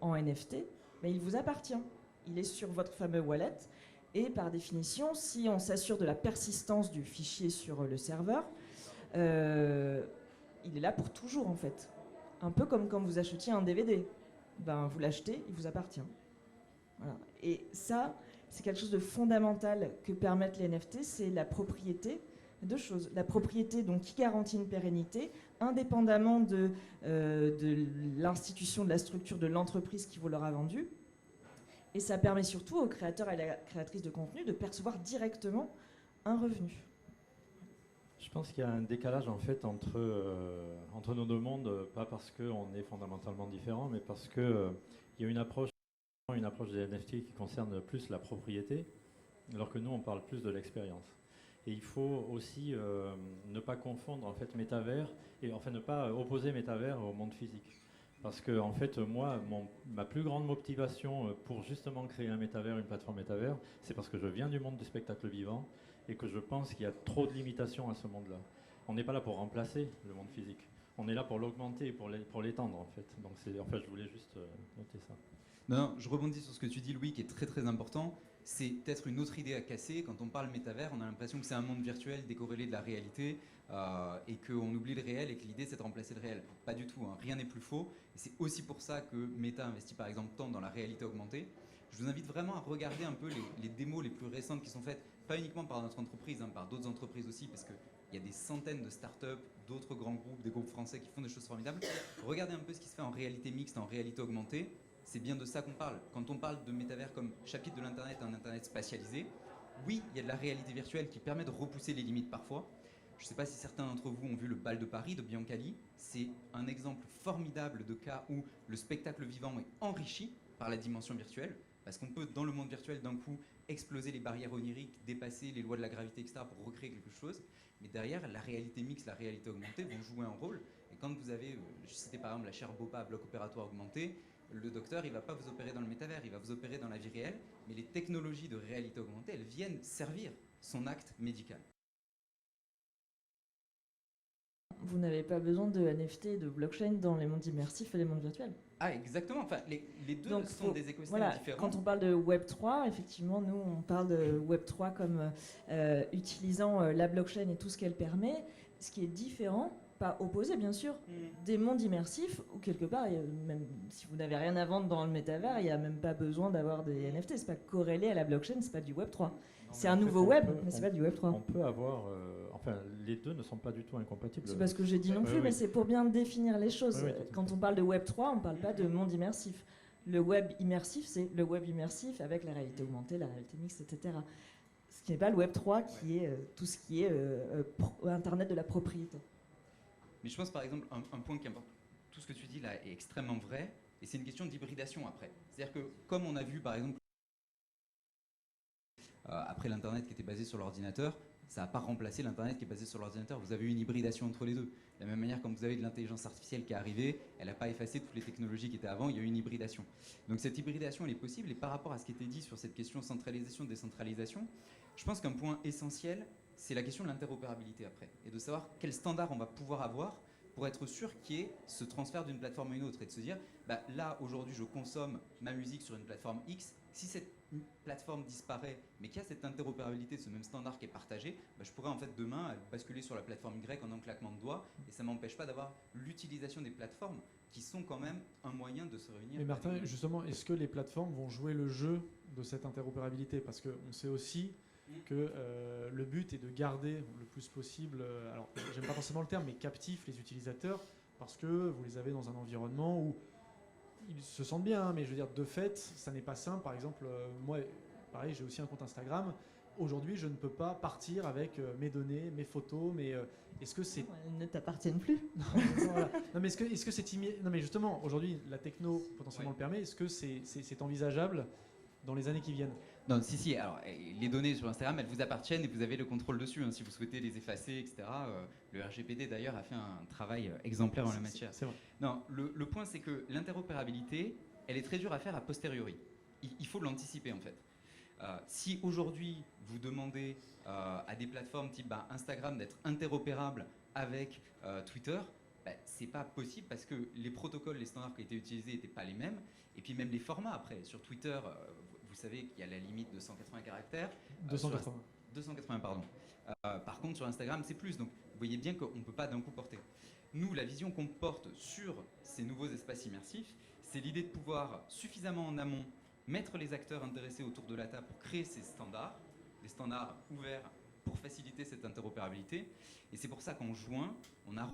NFT, il vous appartient. Il est sur votre fameux wallet. Et par définition, si on s'assure de la persistance du fichier sur le serveur, il est là pour toujours en fait. Un peu comme quand vous achetiez un DVD. Vous l'achetez, il vous appartient. Voilà. Et ça, c'est quelque chose de fondamental que permettent les NFT, c'est la propriété. Deux choses. La propriété donc, qui garantit une pérennité, indépendamment de l'institution, de la structure de l'entreprise qui vous l'aura vendu. Et ça permet surtout aux créateurs et à la créatrice de contenu de percevoir directement un revenu. Je pense qu'il y a un décalage en fait entre nos deux mondes, pas parce qu'on est fondamentalement différents, mais parce qu'il y a une approche des NFT qui concerne plus la propriété, alors que nous on parle plus de l'expérience. Et il faut aussi ne pas confondre en fait métavers et enfin ne pas opposer métavers au monde physique. Parce que en fait, moi, ma plus grande motivation pour justement créer un métavers, une plateforme métavers, c'est parce que je viens du monde du spectacle vivant et que je pense qu'il y a trop de limitations à ce monde-là. On n'est pas là pour remplacer le monde physique. On est là pour l'augmenter, pour l'étendre en fait. Donc je voulais juste noter ça. Non, je rebondis sur ce que tu dis, Louis, qui est très très important. C'est peut-être une autre idée à casser. Quand on parle métavers, on a l'impression que c'est un monde virtuel décorrélé de la réalité et qu'on oublie le réel et que l'idée c'est de remplacer le réel. Pas du tout, hein. Rien n'est plus faux. Et c'est aussi pour ça que Meta investit par exemple tant dans la réalité augmentée. Je vous invite vraiment à regarder un peu les démos les plus récentes qui sont faites, pas uniquement par notre entreprise, hein, par d'autres entreprises aussi, parce qu'il y a des centaines de startups, d'autres grands groupes, des groupes français qui font des choses formidables. Regardez un peu ce qui se fait en réalité mixte, en réalité augmentée. C'est bien de ça qu'on parle. Quand on parle de métavers comme chapitre de l'Internet, un Internet spatialisé, oui, il y a de la réalité virtuelle qui permet de repousser les limites parfois. Je ne sais pas si certains d'entre vous ont vu le bal de Paris de Biancali. C'est un exemple formidable de cas où le spectacle vivant est enrichi par la dimension virtuelle, parce qu'on peut, dans le monde virtuel, d'un coup, exploser les barrières oniriques, dépasser les lois de la gravité, etc., pour recréer quelque chose. Mais derrière, la réalité mixte, la réalité augmentée vont jouer un rôle. Et quand vous avez, je citais par exemple la chaire BOPA, bloc opératoire augmenté, le docteur, il ne va pas vous opérer dans le métavers, il va vous opérer dans la vie réelle, mais les technologies de réalité augmentée, elles viennent servir son acte médical. Vous n'avez pas besoin de NFT et de blockchain dans les mondes immersifs et les mondes virtuels. Ah, exactement. Enfin, les deux Donc, sont des écosystèmes différents. Quand on parle de Web3, effectivement, nous, on parle de Web3 comme utilisant la blockchain et tout ce qu'elle permet, ce qui est différent, pas opposé bien sûr, des mondes immersifs où quelque part, même si vous n'avez rien à vendre dans le métavers, il n'y a même pas besoin d'avoir des NFT. C'est pas corrélé à la blockchain, c'est pas du Web3. C'est un nouveau web, mais c'est pas du Web3. On peut avoir, les deux ne sont pas du tout incompatibles. C'est pas ce que j'ai dit non plus, mais c'est pour bien définir les choses. Oui, quand on parle de Web3, on parle pas de monde immersif. Le web immersif, c'est le web immersif avec la réalité augmentée, la réalité mixte, etc. Ce qui n'est pas le Web3 qui est tout ce qui est Internet de la propriété. Mais je pense par exemple, un point qui importe, tout ce que tu dis là est extrêmement vrai, et c'est une question d'hybridation après. C'est-à-dire que comme on a vu par exemple, après l'Internet qui était basé sur l'ordinateur, ça n'a pas remplacé l'Internet qui est basé sur l'ordinateur. Vous avez eu une hybridation entre les deux. De la même manière, quand vous avez de l'intelligence artificielle qui est arrivée, elle n'a pas effacé toutes les technologies qui étaient avant, il y a eu une hybridation. Donc cette hybridation, elle est possible, et par rapport à ce qui était dit sur cette question centralisation-décentralisation, je pense qu'un point essentiel, c'est la question de l'interopérabilité après, et de savoir quel standard on va pouvoir avoir pour être sûr qu'il y ait ce transfert d'une plateforme à une autre, et de se dire, bah, là, aujourd'hui, je consomme ma musique sur une plateforme X, si cette plateforme disparaît, mais qu'il y a cette interopérabilité, ce même standard qui est partagé, bah, je pourrais en fait demain basculer sur la plateforme Y en un claquement de doigts, et ça ne m'empêche pas d'avoir l'utilisation des plateformes qui sont quand même un moyen de se réunir. Mais Martin, justement, est-ce que les plateformes vont jouer le jeu de cette interopérabilité? Parce qu'on sait aussi que le but est de garder le plus possible, alors j'aime pas forcément le terme, mais captifs les utilisateurs, parce que vous les avez dans un environnement où ils se sentent bien, hein, mais je veux dire, de fait, ça n'est pas simple. Par exemple, moi, pareil, j'ai aussi un compte Instagram. Aujourd'hui, je ne peux pas partir avec mes données, mes photos, mais est-ce que c'est... Elles ne t'appartiennent plus. Voilà. Non, mais est-ce que c'est non, mais justement, aujourd'hui, la techno potentiellement le permet. Est-ce que c'est envisageable dans les années qui viennent? Non, si. Alors, les données sur Instagram, elles vous appartiennent et vous avez le contrôle dessus. Hein, si vous souhaitez les effacer, etc. Le RGPD, d'ailleurs, a fait un travail exemplaire en la matière. C'est vrai. Non, le point, c'est que l'interopérabilité, elle est très dure à faire a posteriori. Il faut l'anticiper, en fait. Si aujourd'hui, vous demandez à des plateformes type Instagram d'être interopérables avec Twitter, c'est pas possible parce que les protocoles, les standards qui ont été utilisés n'étaient pas les mêmes. Et puis même les formats après. Sur Twitter, vous savez qu'il y a la limite de 180 caractères. 280. 280, pardon. Par contre, sur Instagram, c'est plus. Donc, vous voyez bien qu'on ne peut pas d'un coup porter. Nous, la vision qu'on porte sur ces nouveaux espaces immersifs, c'est l'idée de pouvoir suffisamment en amont mettre les acteurs intéressés autour de la table pour créer ces standards, des standards ouverts pour faciliter cette interopérabilité. Et c'est pour ça qu'en juin, on a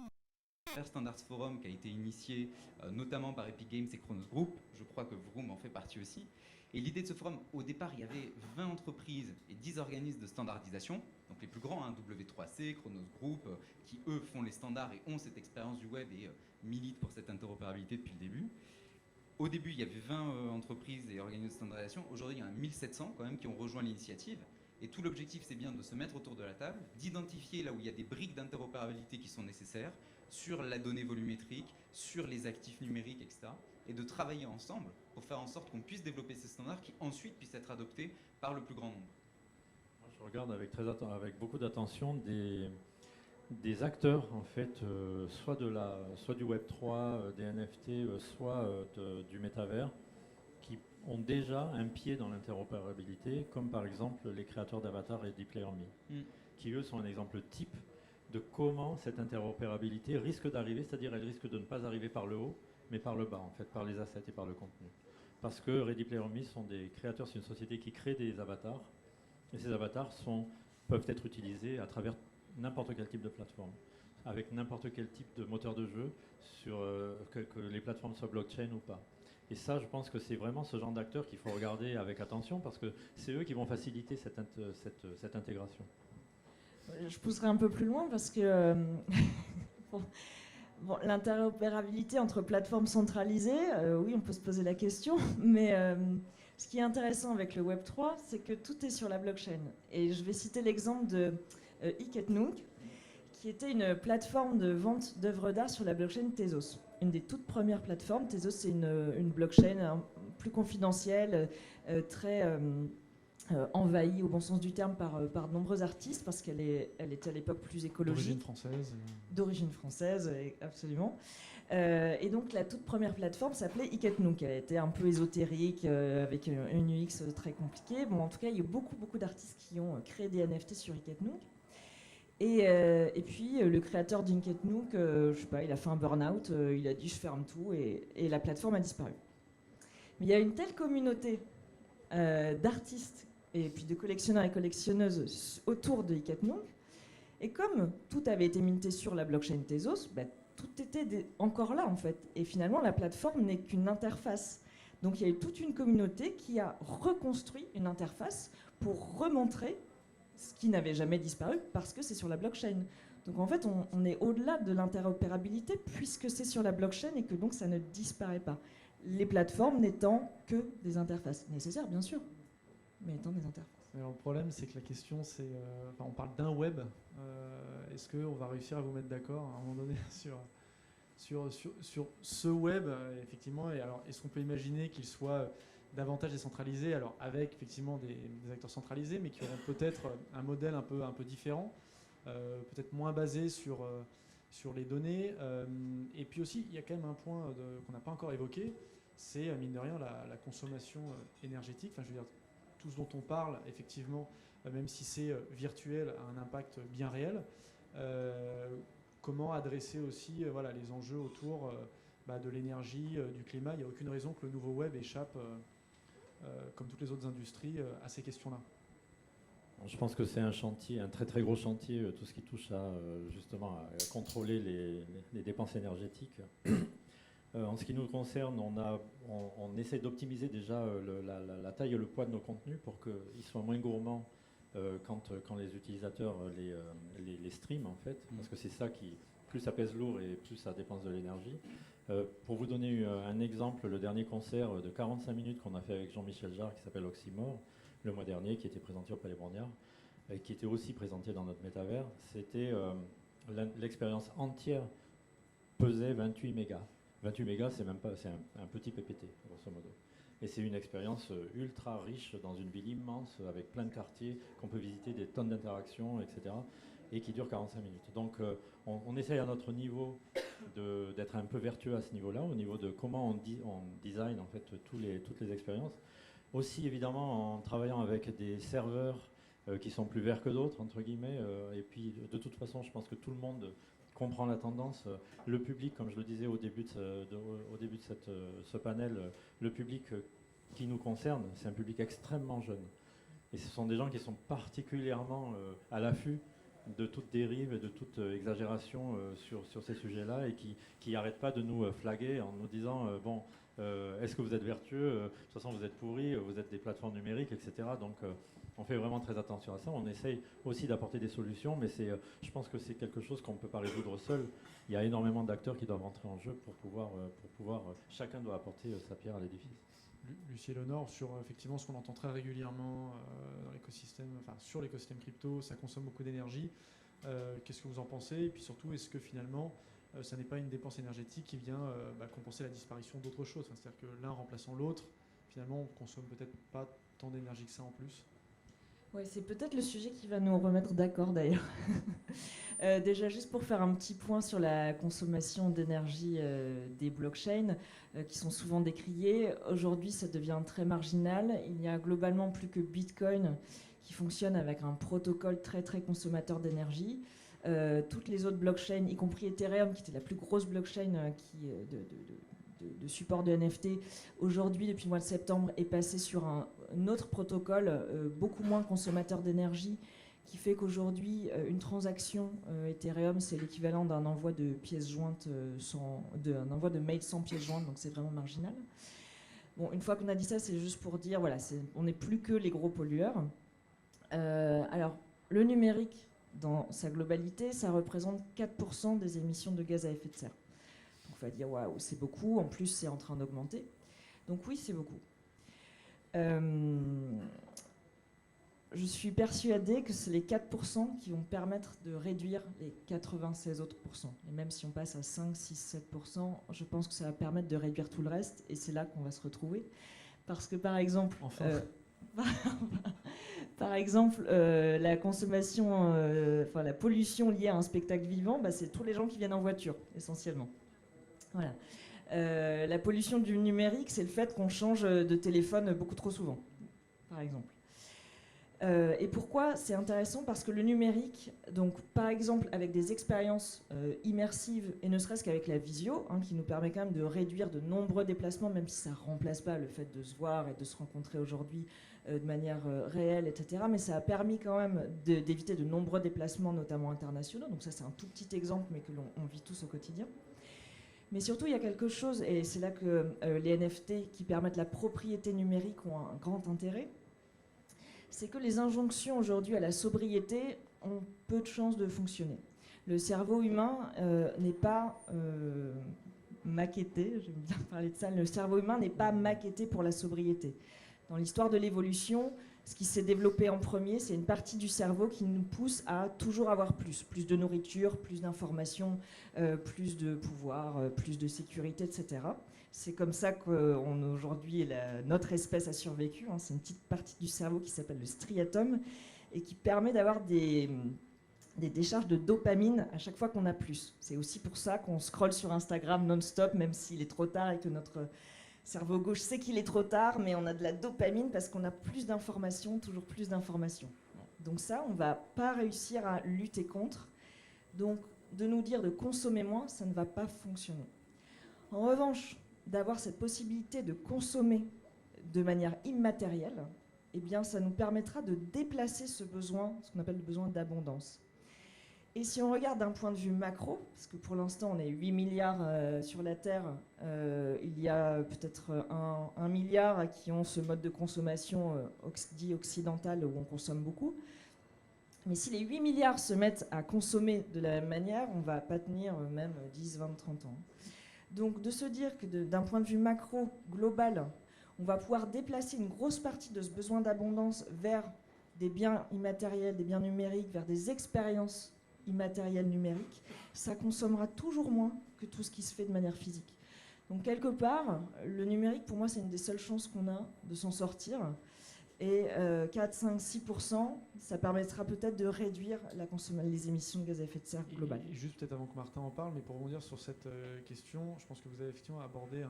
Standards Forum qui a été initié notamment par Epic Games et Chronos Group. Je crois que Vroom en fait partie aussi. Et l'idée de ce forum, au départ, il y avait 20 entreprises et 10 organismes de standardisation, donc les plus grands, hein, W3C, Chronos Group, qui eux font les standards et ont cette expérience du web et militent pour cette interopérabilité depuis le début. Au début, il y avait 20 entreprises et organismes de standardisation. Aujourd'hui, il y en a 1700 quand même qui ont rejoint l'initiative. Et tout l'objectif, c'est bien de se mettre autour de la table, d'identifier là où il y a des briques d'interopérabilité qui sont nécessaires, sur la donnée volumétrique, sur les actifs numériques, etc. Et de travailler ensemble pour faire en sorte qu'on puisse développer ces standards qui ensuite puissent être adoptés par le plus grand nombre. Moi, je regarde avec beaucoup d'attention des acteurs, en fait, soit du Web3, des NFT, soit du métavers, qui ont déjà un pied dans l'interopérabilité, comme par exemple les créateurs d'Avatar et Ready Player Me, qui eux sont un exemple type de comment cette interopérabilité risque d'arriver, c'est-à-dire elle risque de ne pas arriver par le haut, mais par le bas, en fait, par les assets et par le contenu. Parce que Ready Player Me sont des créateurs, c'est une société qui crée des avatars, et ces avatars peuvent être utilisés à travers n'importe quel type de plateforme, avec n'importe quel type de moteur de jeu, que les plateformes soient blockchain ou pas. Et ça, je pense que c'est vraiment ce genre d'acteurs qu'il faut regarder avec attention, parce que c'est eux qui vont faciliter cette intégration. Je pousserai un peu plus loin, parce que l'interopérabilité entre plateformes centralisées, oui, on peut se poser la question, mais ce qui est intéressant avec le Web3, c'est que tout est sur la blockchain. Et je vais citer l'exemple de Iketnook, qui était une plateforme de vente d'œuvres d'art sur la blockchain Tezos. Une des toutes premières plateformes. Tezos, c'est une blockchain plus confidentielle, très envahie au bon sens du terme par de nombreux artistes, parce qu'elle était à l'époque plus écologique. D'origine française, absolument. Et donc la toute première plateforme s'appelait Iketnook. Elle était un peu ésotérique, avec une UX très compliquée. Bon, en tout cas, il y a beaucoup d'artistes qui ont créé des NFT sur Iketnook. Et puis le créateur d'Iketnook, je sais pas, il a fait un burn-out, il a dit je ferme tout, et la plateforme a disparu. Mais il y a une telle communauté d'artistes et puis de collectionneurs et collectionneuses autour de Iketnook, et comme tout avait été minté sur la blockchain Tezos, tout était encore là en fait. Et finalement, la plateforme n'est qu'une interface. Donc il y a eu toute une communauté qui a reconstruit une interface pour remontrer ce qui n'avait jamais disparu, parce que c'est sur la blockchain. Donc en fait, on est au-delà de l'interopérabilité, puisque c'est sur la blockchain et que donc ça ne disparaît pas. Les plateformes n'étant que des interfaces. Nécessaires, bien sûr, mais étant des interfaces. Alors, le problème, c'est que la question, c'est... on parle d'un web. Est-ce qu'on va réussir à vous mettre d'accord à un moment donné sur ce web, effectivement, et alors, est-ce qu'on peut imaginer qu'il soit davantage décentralisé, alors avec effectivement des acteurs centralisés, mais qui auront peut-être un modèle un peu différent, peut-être moins basé sur les données. Et puis aussi, il y a quand même un point qu'on n'a pas encore évoqué, c'est mine de rien la consommation énergétique. Enfin, je veux dire, tout ce dont on parle, effectivement, même si c'est virtuel, a un impact bien réel. Comment adresser aussi les enjeux autour de l'énergie, du climat. Il n'y a aucune raison que le nouveau web échappe, comme toutes les autres industries, à ces questions-là. Je pense que c'est un chantier, un très très gros chantier, tout ce qui touche justement à contrôler les dépenses énergétiques. En ce qui nous concerne, on essaie d'optimiser déjà la taille et le poids de nos contenus pour qu'ils soient moins gourmands quand les utilisateurs les streament, en fait, parce que c'est ça qui, plus ça pèse lourd et plus ça dépense de l'énergie. Pour vous donner un exemple, le dernier concert de 45 minutes qu'on a fait avec Jean-Michel Jarre, qui s'appelle Oxymore, le mois dernier, qui était présenté au Palais Brongniart, et qui était aussi présenté dans notre métavers, c'était l'expérience entière pesait 28 mégas. 28 mégas, c'est un petit PPT, grosso modo. Et c'est une expérience ultra riche dans une ville immense, avec plein de quartiers, qu'on peut visiter, des tonnes d'interactions, etc., et qui dure 45 minutes. Donc on essaye à notre niveau d'être un peu vertueux à ce niveau-là, au niveau de comment on design en fait toutes les expériences. Aussi évidemment en travaillant avec des serveurs qui sont plus verts que d'autres, entre guillemets, et puis de toute façon je pense que tout le monde comprend la tendance. Le public, comme je le disais au début de ce panel, le public qui nous concerne, c'est un public extrêmement jeune. Et ce sont des gens qui sont particulièrement à l'affût de toute dérive et de toute exagération sur ces sujets-là, et qui n'arrêtent pas de nous flaguer en nous disant est-ce que vous êtes vertueux, de toute façon vous êtes pourris, vous êtes des plateformes numériques, etc. Donc on fait vraiment très attention à ça. On essaye aussi d'apporter des solutions, mais je pense que c'est quelque chose qu'on ne peut pas résoudre seul. Il y a énormément d'acteurs qui doivent entrer en jeu pour pouvoir chacun doit apporter sa pierre à l'édifice. Lucie Léonore, sur effectivement ce qu'on entend très régulièrement dans l'écosystème, sur l'écosystème crypto, ça consomme beaucoup d'énergie. Qu'est-ce que vous en pensez? Et puis surtout, est-ce que finalement ça n'est pas une dépense énergétique qui vient compenser la disparition d'autres choses. Enfin, c'est-à-dire que l'un remplaçant l'autre, finalement, on consomme peut-être pas tant d'énergie que ça en plus. Ouais, c'est peut-être le sujet qui va nous remettre d'accord d'ailleurs. Déjà, juste pour faire un petit point sur la consommation d'énergie des blockchains, qui sont souvent décriées, aujourd'hui ça devient très marginal. Il n'y a globalement plus que Bitcoin qui fonctionne avec un protocole très très consommateur d'énergie. Toutes les autres blockchains, y compris Ethereum, qui était la plus grosse blockchain de support de NFT, aujourd'hui, depuis le mois de septembre, est passé sur un autre protocole beaucoup moins consommateur d'énergie, qui fait qu'aujourd'hui, une transaction Ethereum, c'est l'équivalent d'un envoi de pièces jointes, d'un envoi de mail sans pièces jointes, donc c'est vraiment marginal. Bon, une fois qu'on a dit ça, c'est juste pour dire, voilà, on n'est plus que les gros pollueurs. Alors, le numérique, dans sa globalité, ça représente 4% des émissions de gaz à effet de serre. Donc on va dire, waouh, c'est beaucoup, en plus c'est en train d'augmenter. Donc oui, c'est beaucoup. Je suis persuadée que c'est les 4% qui vont permettre de réduire les 96 autres pourcents. Et même si on passe à 5, 6, 7%, je pense que ça va permettre de réduire tout le reste, et c'est là qu'on va se retrouver. Parce que par exemple... Enfin. Par exemple, la consommation, la pollution liée à un spectacle vivant, c'est tous les gens qui viennent en voiture, essentiellement. Voilà. La pollution du numérique, c'est le fait qu'on change de téléphone beaucoup trop souvent, par exemple. Et pourquoi c'est intéressant? Parce que le numérique, donc par exemple avec des expériences immersives, et ne serait-ce qu'avec la visio, qui nous permet quand même de réduire de nombreux déplacements, même si ça ne remplace pas le fait de se voir et de se rencontrer aujourd'hui de manière réelle, etc. Mais ça a permis quand même d'éviter de nombreux déplacements, notamment internationaux. Donc ça, c'est un tout petit exemple, mais que l'on vit tous au quotidien. Mais surtout, il y a quelque chose, et c'est là que les NFT qui permettent la propriété numérique ont un grand intérêt, c'est que les injonctions aujourd'hui à la sobriété ont peu de chances de fonctionner. Le cerveau humain n'est pas maquetté, j'aime bien parler de ça, le cerveau humain n'est pas maquetté pour la sobriété. Dans l'histoire de l'évolution, ce qui s'est développé en premier, c'est une partie du cerveau qui nous pousse à toujours avoir plus de nourriture, plus d'informations, plus de pouvoir, plus de sécurité, etc. C'est comme ça qu'aujourd'hui, notre espèce a survécu. C'est une petite partie du cerveau qui s'appelle le striatum et qui permet d'avoir des décharges de dopamine à chaque fois qu'on a plus. C'est aussi pour ça qu'on scrolle sur Instagram non-stop, même s'il est trop tard et que notre cerveau gauche sait qu'il est trop tard, mais on a de la dopamine parce qu'on a plus d'informations, toujours plus d'informations. Donc ça, on ne va pas réussir à lutter contre. Donc de nous dire de consommer moins, ça ne va pas fonctionner. En revanche, d'avoir cette possibilité de consommer de manière immatérielle, eh bien, ça nous permettra de déplacer ce besoin, ce qu'on appelle le besoin d'abondance. Et si on regarde d'un point de vue macro, parce que pour l'instant on est 8 milliards sur la Terre, il y a peut-être 1 milliard qui ont ce mode de consommation dit occidental où on consomme beaucoup. Mais si les 8 milliards se mettent à consommer de la même manière, on ne va pas tenir même 10, 20, 30 ans. Donc de se dire que d'un point de vue macro, global, on va pouvoir déplacer une grosse partie de ce besoin d'abondance vers des biens immatériels, des biens numériques, vers des expériences immatérielles numériques, ça consommera toujours moins que tout ce qui se fait de manière physique. Donc quelque part, le numérique, pour moi, c'est une des seules chances qu'on a de s'en sortir. Et 4, 5, 6%, ça permettra peut-être de réduire les émissions de gaz à effet de serre globales. Et juste peut-être avant que Martin en parle, mais pour rebondir sur cette question, je pense que vous avez effectivement abordé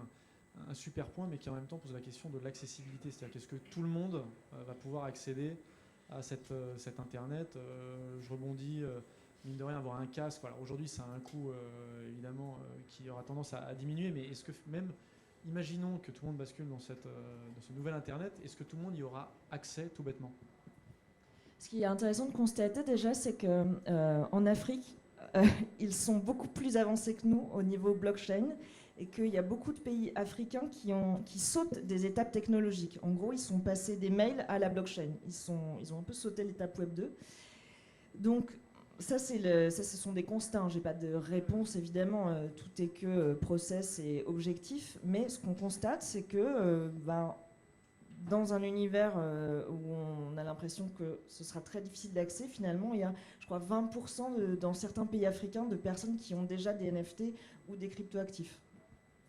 un super point, mais qui en même temps pose la question de l'accessibilité. C'est-à-dire qu'est-ce que tout le monde va pouvoir accéder à cet Internet. Je rebondis, mine de rien, avoir un casque. Voilà, aujourd'hui, ça a un coût, évidemment, qui aura tendance à diminuer, mais est-ce que même... Imaginons que tout le monde bascule dans ce nouvel Internet. Est-ce que tout le monde y aura accès tout bêtement? Ce qui est intéressant de constater déjà, c'est qu'en Afrique, ils sont beaucoup plus avancés que nous au niveau blockchain et qu'il y a beaucoup de pays africains qui sautent des étapes technologiques. En gros, ils sont passés des mails à la blockchain. Ils ont un peu sauté l'étape Web 2. Donc, ça, ce sont des constats. Je n'ai pas de réponse, évidemment. Tout est que process et objectif. Mais ce qu'on constate, c'est que dans un univers où on a l'impression que ce sera très difficile d'accès, finalement, il y a, je crois, 20% dans certains pays africains de personnes qui ont déjà des NFT ou des cryptoactifs.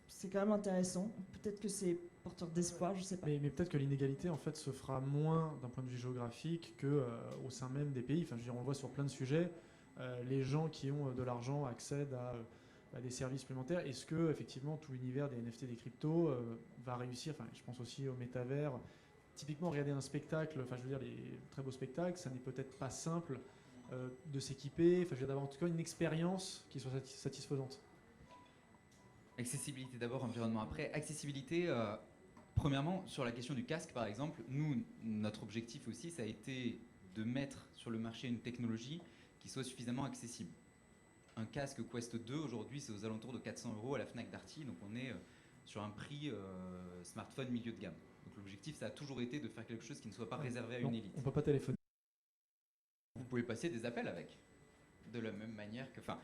C'est quand même intéressant. Peut-être que c'est porteur d'espoir, je ne sais pas. Mais peut-être que l'inégalité en fait se fera moins d'un point de vue géographique que au sein même des pays. Enfin, je veux dire, on le voit sur plein de sujets. Les gens qui ont de l'argent accèdent à des services supplémentaires. Est-ce que effectivement tout l'univers des NFT, des cryptos va réussir? Enfin, je pense aussi au métavers. Typiquement, regarder un spectacle, enfin, je veux dire, les très beaux spectacles, ça n'est peut-être pas simple de s'équiper. Enfin, je veux dire, d'avoir en tout cas une expérience qui soit satisfaisante. Accessibilité d'abord, environnement après. Accessibilité, premièrement, sur la question du casque, par exemple, nous, notre objectif aussi, ça a été de mettre sur le marché une technologie qui soit suffisamment accessible. Un casque Quest 2, aujourd'hui, c'est aux alentours de 400 € à la Fnac Darty, donc on est sur un prix smartphone milieu de gamme. Donc l'objectif, ça a toujours été de faire quelque chose qui ne soit pas réservé à une élite. On ne peut pas téléphoner. Vous pouvez passer des appels avec, de la même manière que... Enfin,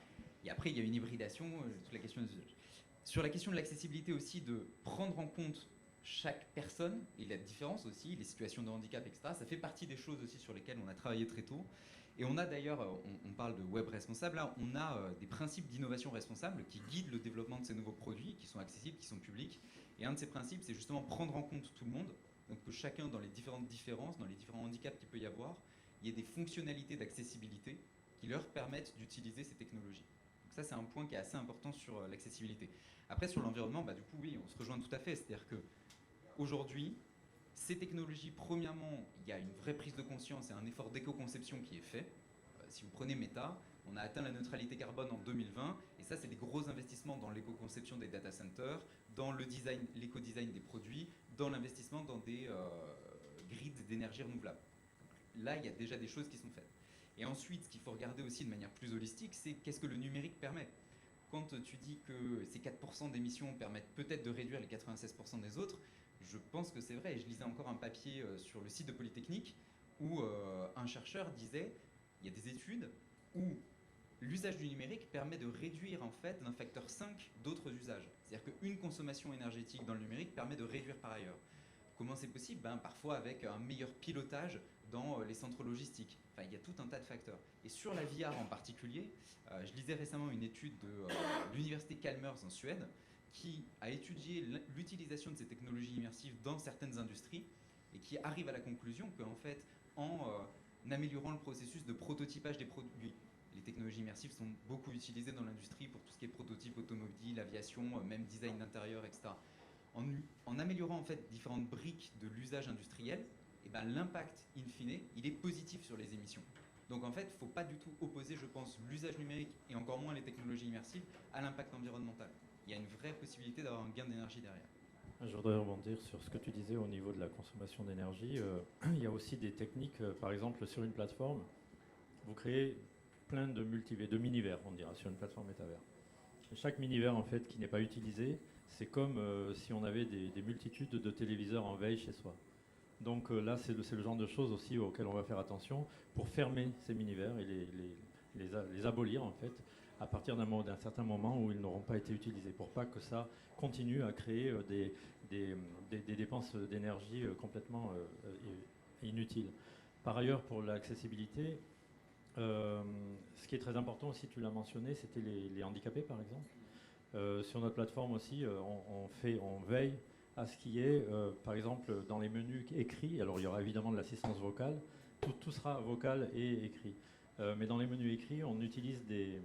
et après, il y a une hybridation, toute la question des usages. Sur la question de l'accessibilité aussi, de prendre en compte chaque personne et la différence aussi, les situations de handicap, etc. Ça fait partie des choses aussi sur lesquelles on a travaillé très tôt. Et on a d'ailleurs, on parle de web responsable, là, on a des principes d'innovation responsable qui guident le développement de ces nouveaux produits, qui sont accessibles, qui sont publics. Et un de ces principes, c'est justement prendre en compte tout le monde, donc que chacun, dans les différentes différences, dans les différents handicaps qu'il peut y avoir, il y ait des fonctionnalités d'accessibilité qui leur permettent d'utiliser ces technologies. Donc ça, c'est un point qui est assez important sur l'accessibilité. Après, sur l'environnement, du coup, oui, on se rejoint tout à fait. C'est-à-dire qu'aujourd'hui, ces technologies, premièrement, il y a une vraie prise de conscience et un effort d'éco-conception qui est fait. Si vous prenez Meta, on a atteint la neutralité carbone en 2020, et ça, c'est des gros investissements dans l'éco-conception des data centers, dans le design, l'éco-design des produits, dans l'investissement dans des grids d'énergie renouvelable. Donc, là, il y a déjà des choses qui sont faites. Et ensuite, ce qu'il faut regarder aussi de manière plus holistique, c'est qu'est-ce que le numérique permet. Quand tu dis que ces 4% d'émissions permettent peut-être de réduire les 96% des autres, je pense que c'est vrai. Et je lisais encore un papier sur le site de Polytechnique où un chercheur disait il y a des études où l'usage du numérique permet de réduire en fait d'un facteur 5 d'autres usages. C'est-à-dire qu'une consommation énergétique dans le numérique permet de réduire par ailleurs. Comment c'est possible? Parfois avec un meilleur pilotage dans les centres logistiques. Enfin, il y a tout un tas de facteurs. Et sur la VR en particulier, je lisais récemment une étude de l'université Chalmers en Suède qui a étudié l'utilisation de ces technologies immersives dans certaines industries et qui arrive à la conclusion qu'en fait, en améliorant le processus de prototypage des produits, les technologies immersives sont beaucoup utilisées dans l'industrie pour tout ce qui est prototype automobile, aviation, même design d'intérieur, etc. En améliorant en fait différentes briques de l'usage industriel, l'impact in fine, il est positif sur les émissions. Donc en fait, il ne faut pas du tout opposer, je pense, l'usage numérique et encore moins les technologies immersives à l'impact environnemental. Il y a une vraie possibilité d'avoir un gain d'énergie derrière. Je voudrais rebondir sur ce que tu disais au niveau de la consommation d'énergie. Il y a aussi des techniques, par exemple sur une plateforme, vous créez plein de mini-vers, on dira, sur une plateforme métavers. Et chaque mini-vers en fait qui n'est pas utilisé, c'est comme si on avait des multitudes de téléviseurs en veille chez soi. Donc là, c'est le genre de choses aussi auxquelles on va faire attention pour fermer ces mini-vers et les abolir en fait à partir d'un certain moment où ils n'auront pas été utilisés, pour pas que ça continue à créer des dépenses d'énergie complètement inutiles. Par ailleurs, pour l'accessibilité, ce qui est très important aussi, tu l'as mentionné, c'était les handicapés par exemple. Sur notre plateforme aussi, on veille à ce qui est, par exemple, dans les menus écrits. Alors il y aura évidemment de l'assistance vocale, tout sera vocal et écrit. Mais dans les menus écrits, on utilise des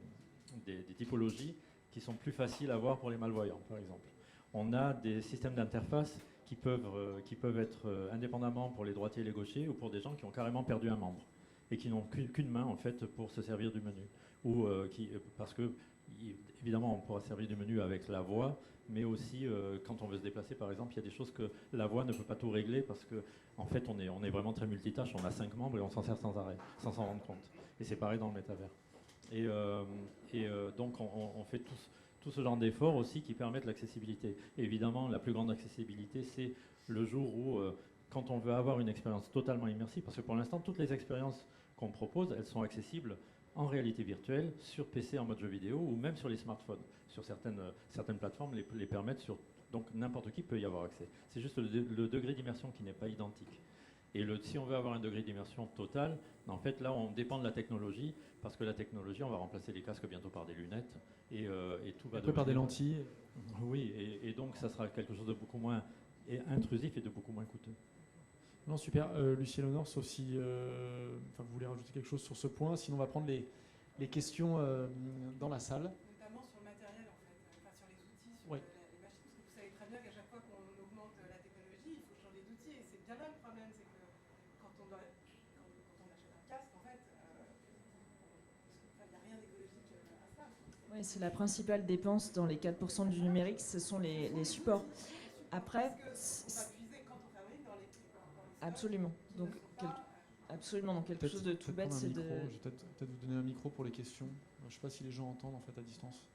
typologies qui sont plus faciles à voir pour les malvoyants, par exemple. On a des systèmes d'interface qui peuvent être indépendamment pour les droitiers et les gauchers ou pour des gens qui ont carrément perdu un membre et qui n'ont qu'une main en fait pour se servir du menu. Parce que évidemment on pourra servir du menu avec la voix, mais aussi quand on veut se déplacer par exemple, il y a des choses que la voix ne peut pas tout régler parce que en fait on est vraiment très multitâche, on a 5 membres et on s'en sert sans arrêt, sans s'en rendre compte. Et c'est pareil dans le métavers. Donc on fait tout ce genre d'efforts aussi qui permettent l'accessibilité. Évidemment, la plus grande accessibilité, c'est le jour où, quand on veut avoir une expérience totalement immersive, parce que pour l'instant, toutes les expériences qu'on propose, elles sont accessibles en réalité virtuelle sur PC en mode jeu vidéo ou même sur les smartphones. Sur certaines plateformes les permettent, donc n'importe qui peut y avoir accès. C'est juste le degré d'immersion qui n'est pas identique. Et si on veut avoir un degré d'immersion total, en fait là on dépend de la technologie, parce que la technologie, on va remplacer les casques bientôt par des lunettes et tout va par des lentilles. Oui, et donc ça sera quelque chose de beaucoup moins intrusif et de beaucoup moins coûteux. Non, super. Lucie Léonore, sauf si vous voulez rajouter quelque chose sur ce point, sinon on va prendre les questions dans la salle. Notamment sur le matériel, en fait, sur les outils, sur Oui. les machines, parce que vous savez très bien qu'à chaque fois qu'on augmente la technologie, il faut changer d'outil, et c'est bien là le problème, c'est que quand on achète un casque, en fait, il n'y a rien d'écologique à ça. Oui, c'est la principale dépense dans les 4% du numérique, ce sont les supports. Après, absolument. Donc, absolument. Donc quelque chose de tout bête, c'est de. Je vais peut-être vous donner un micro pour les questions. Je ne sais pas si les gens entendent en fait à distance.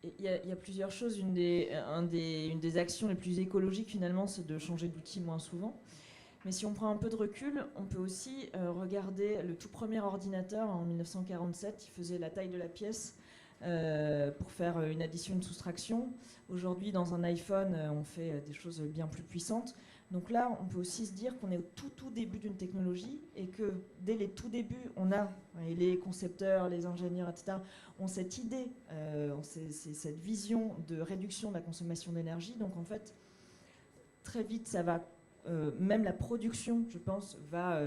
Il y a plusieurs choses. Une des actions les plus écologiques finalement, c'est de changer d'outil moins souvent. Mais si on prend un peu de recul, on peut aussi regarder le tout premier ordinateur en 1947. Il faisait la taille de la pièce pour faire une addition, une soustraction. Aujourd'hui, dans un iPhone, on fait des choses bien plus puissantes. Donc là, on peut aussi se dire qu'on est au tout début d'une technologie et que dès les tout débuts, et les concepteurs, les ingénieurs, etc., ont cette idée, cette vision de réduction de la consommation d'énergie. Donc en fait, très vite, ça va, même la production, je pense, va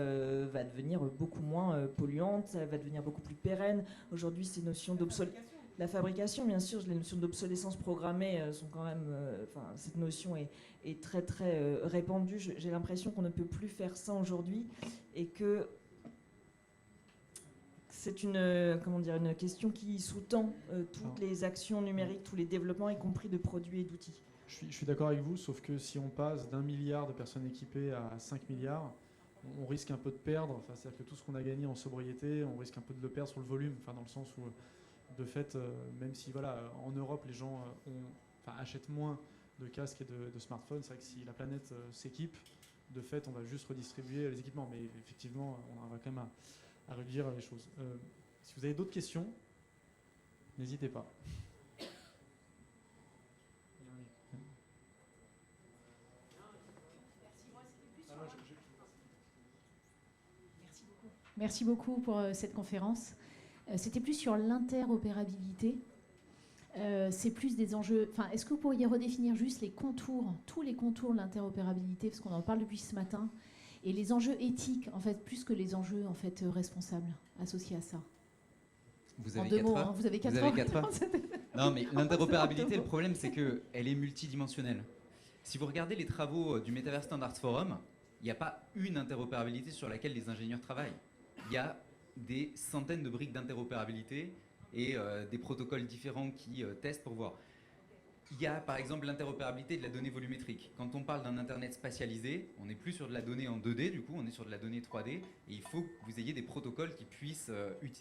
devenir beaucoup moins polluante, ça va devenir beaucoup plus pérenne. Aujourd'hui, ces notions d'obsolescence. La fabrication, bien sûr, les notions d'obsolescence programmée sont quand même... cette notion est très, très répandue. J'ai l'impression qu'on ne peut plus faire ça aujourd'hui et que c'est une question qui sous-tend toutes les actions numériques, tous les développements, y compris de produits et d'outils. Je suis d'accord avec vous, sauf que si on passe d'1 milliard de personnes équipées à 5 milliards, on risque un peu de perdre. C'est-à-dire que tout ce qu'on a gagné en sobriété, on risque un peu de le perdre sur le volume, dans le sens où... De fait, même si en Europe les gens achètent moins de casques et de smartphones, c'est vrai que si la planète s'équipe, de fait on va juste redistribuer les équipements. Mais effectivement, on va quand même à réduire les choses. Si vous avez d'autres questions, n'hésitez pas. Merci beaucoup pour cette conférence. C'était plus sur l'interopérabilité. C'est plus des enjeux... est-ce que vous pourriez redéfinir juste les contours, tous les contours de l'interopérabilité, parce qu'on en parle depuis ce matin, et les enjeux éthiques, en fait, plus que les enjeux en fait, responsables associés à ça? Vous avez 4 heures. Vous avez 4 heures. Non, mais l'interopérabilité, le problème, c'est qu'elle est multidimensionnelle. Si vous regardez les travaux du Metaverse Standards Forum, il n'y a pas une interopérabilité sur laquelle les ingénieurs travaillent. Il y a des centaines de briques d'interopérabilité et des protocoles différents qui testent pour voir. Il y a par exemple l'interopérabilité de la donnée volumétrique. Quand on parle d'un Internet spatialisé, on n'est plus sur de la donnée en 2D, du coup on est sur de la donnée 3D, et il faut que vous ayez des protocoles qui puissent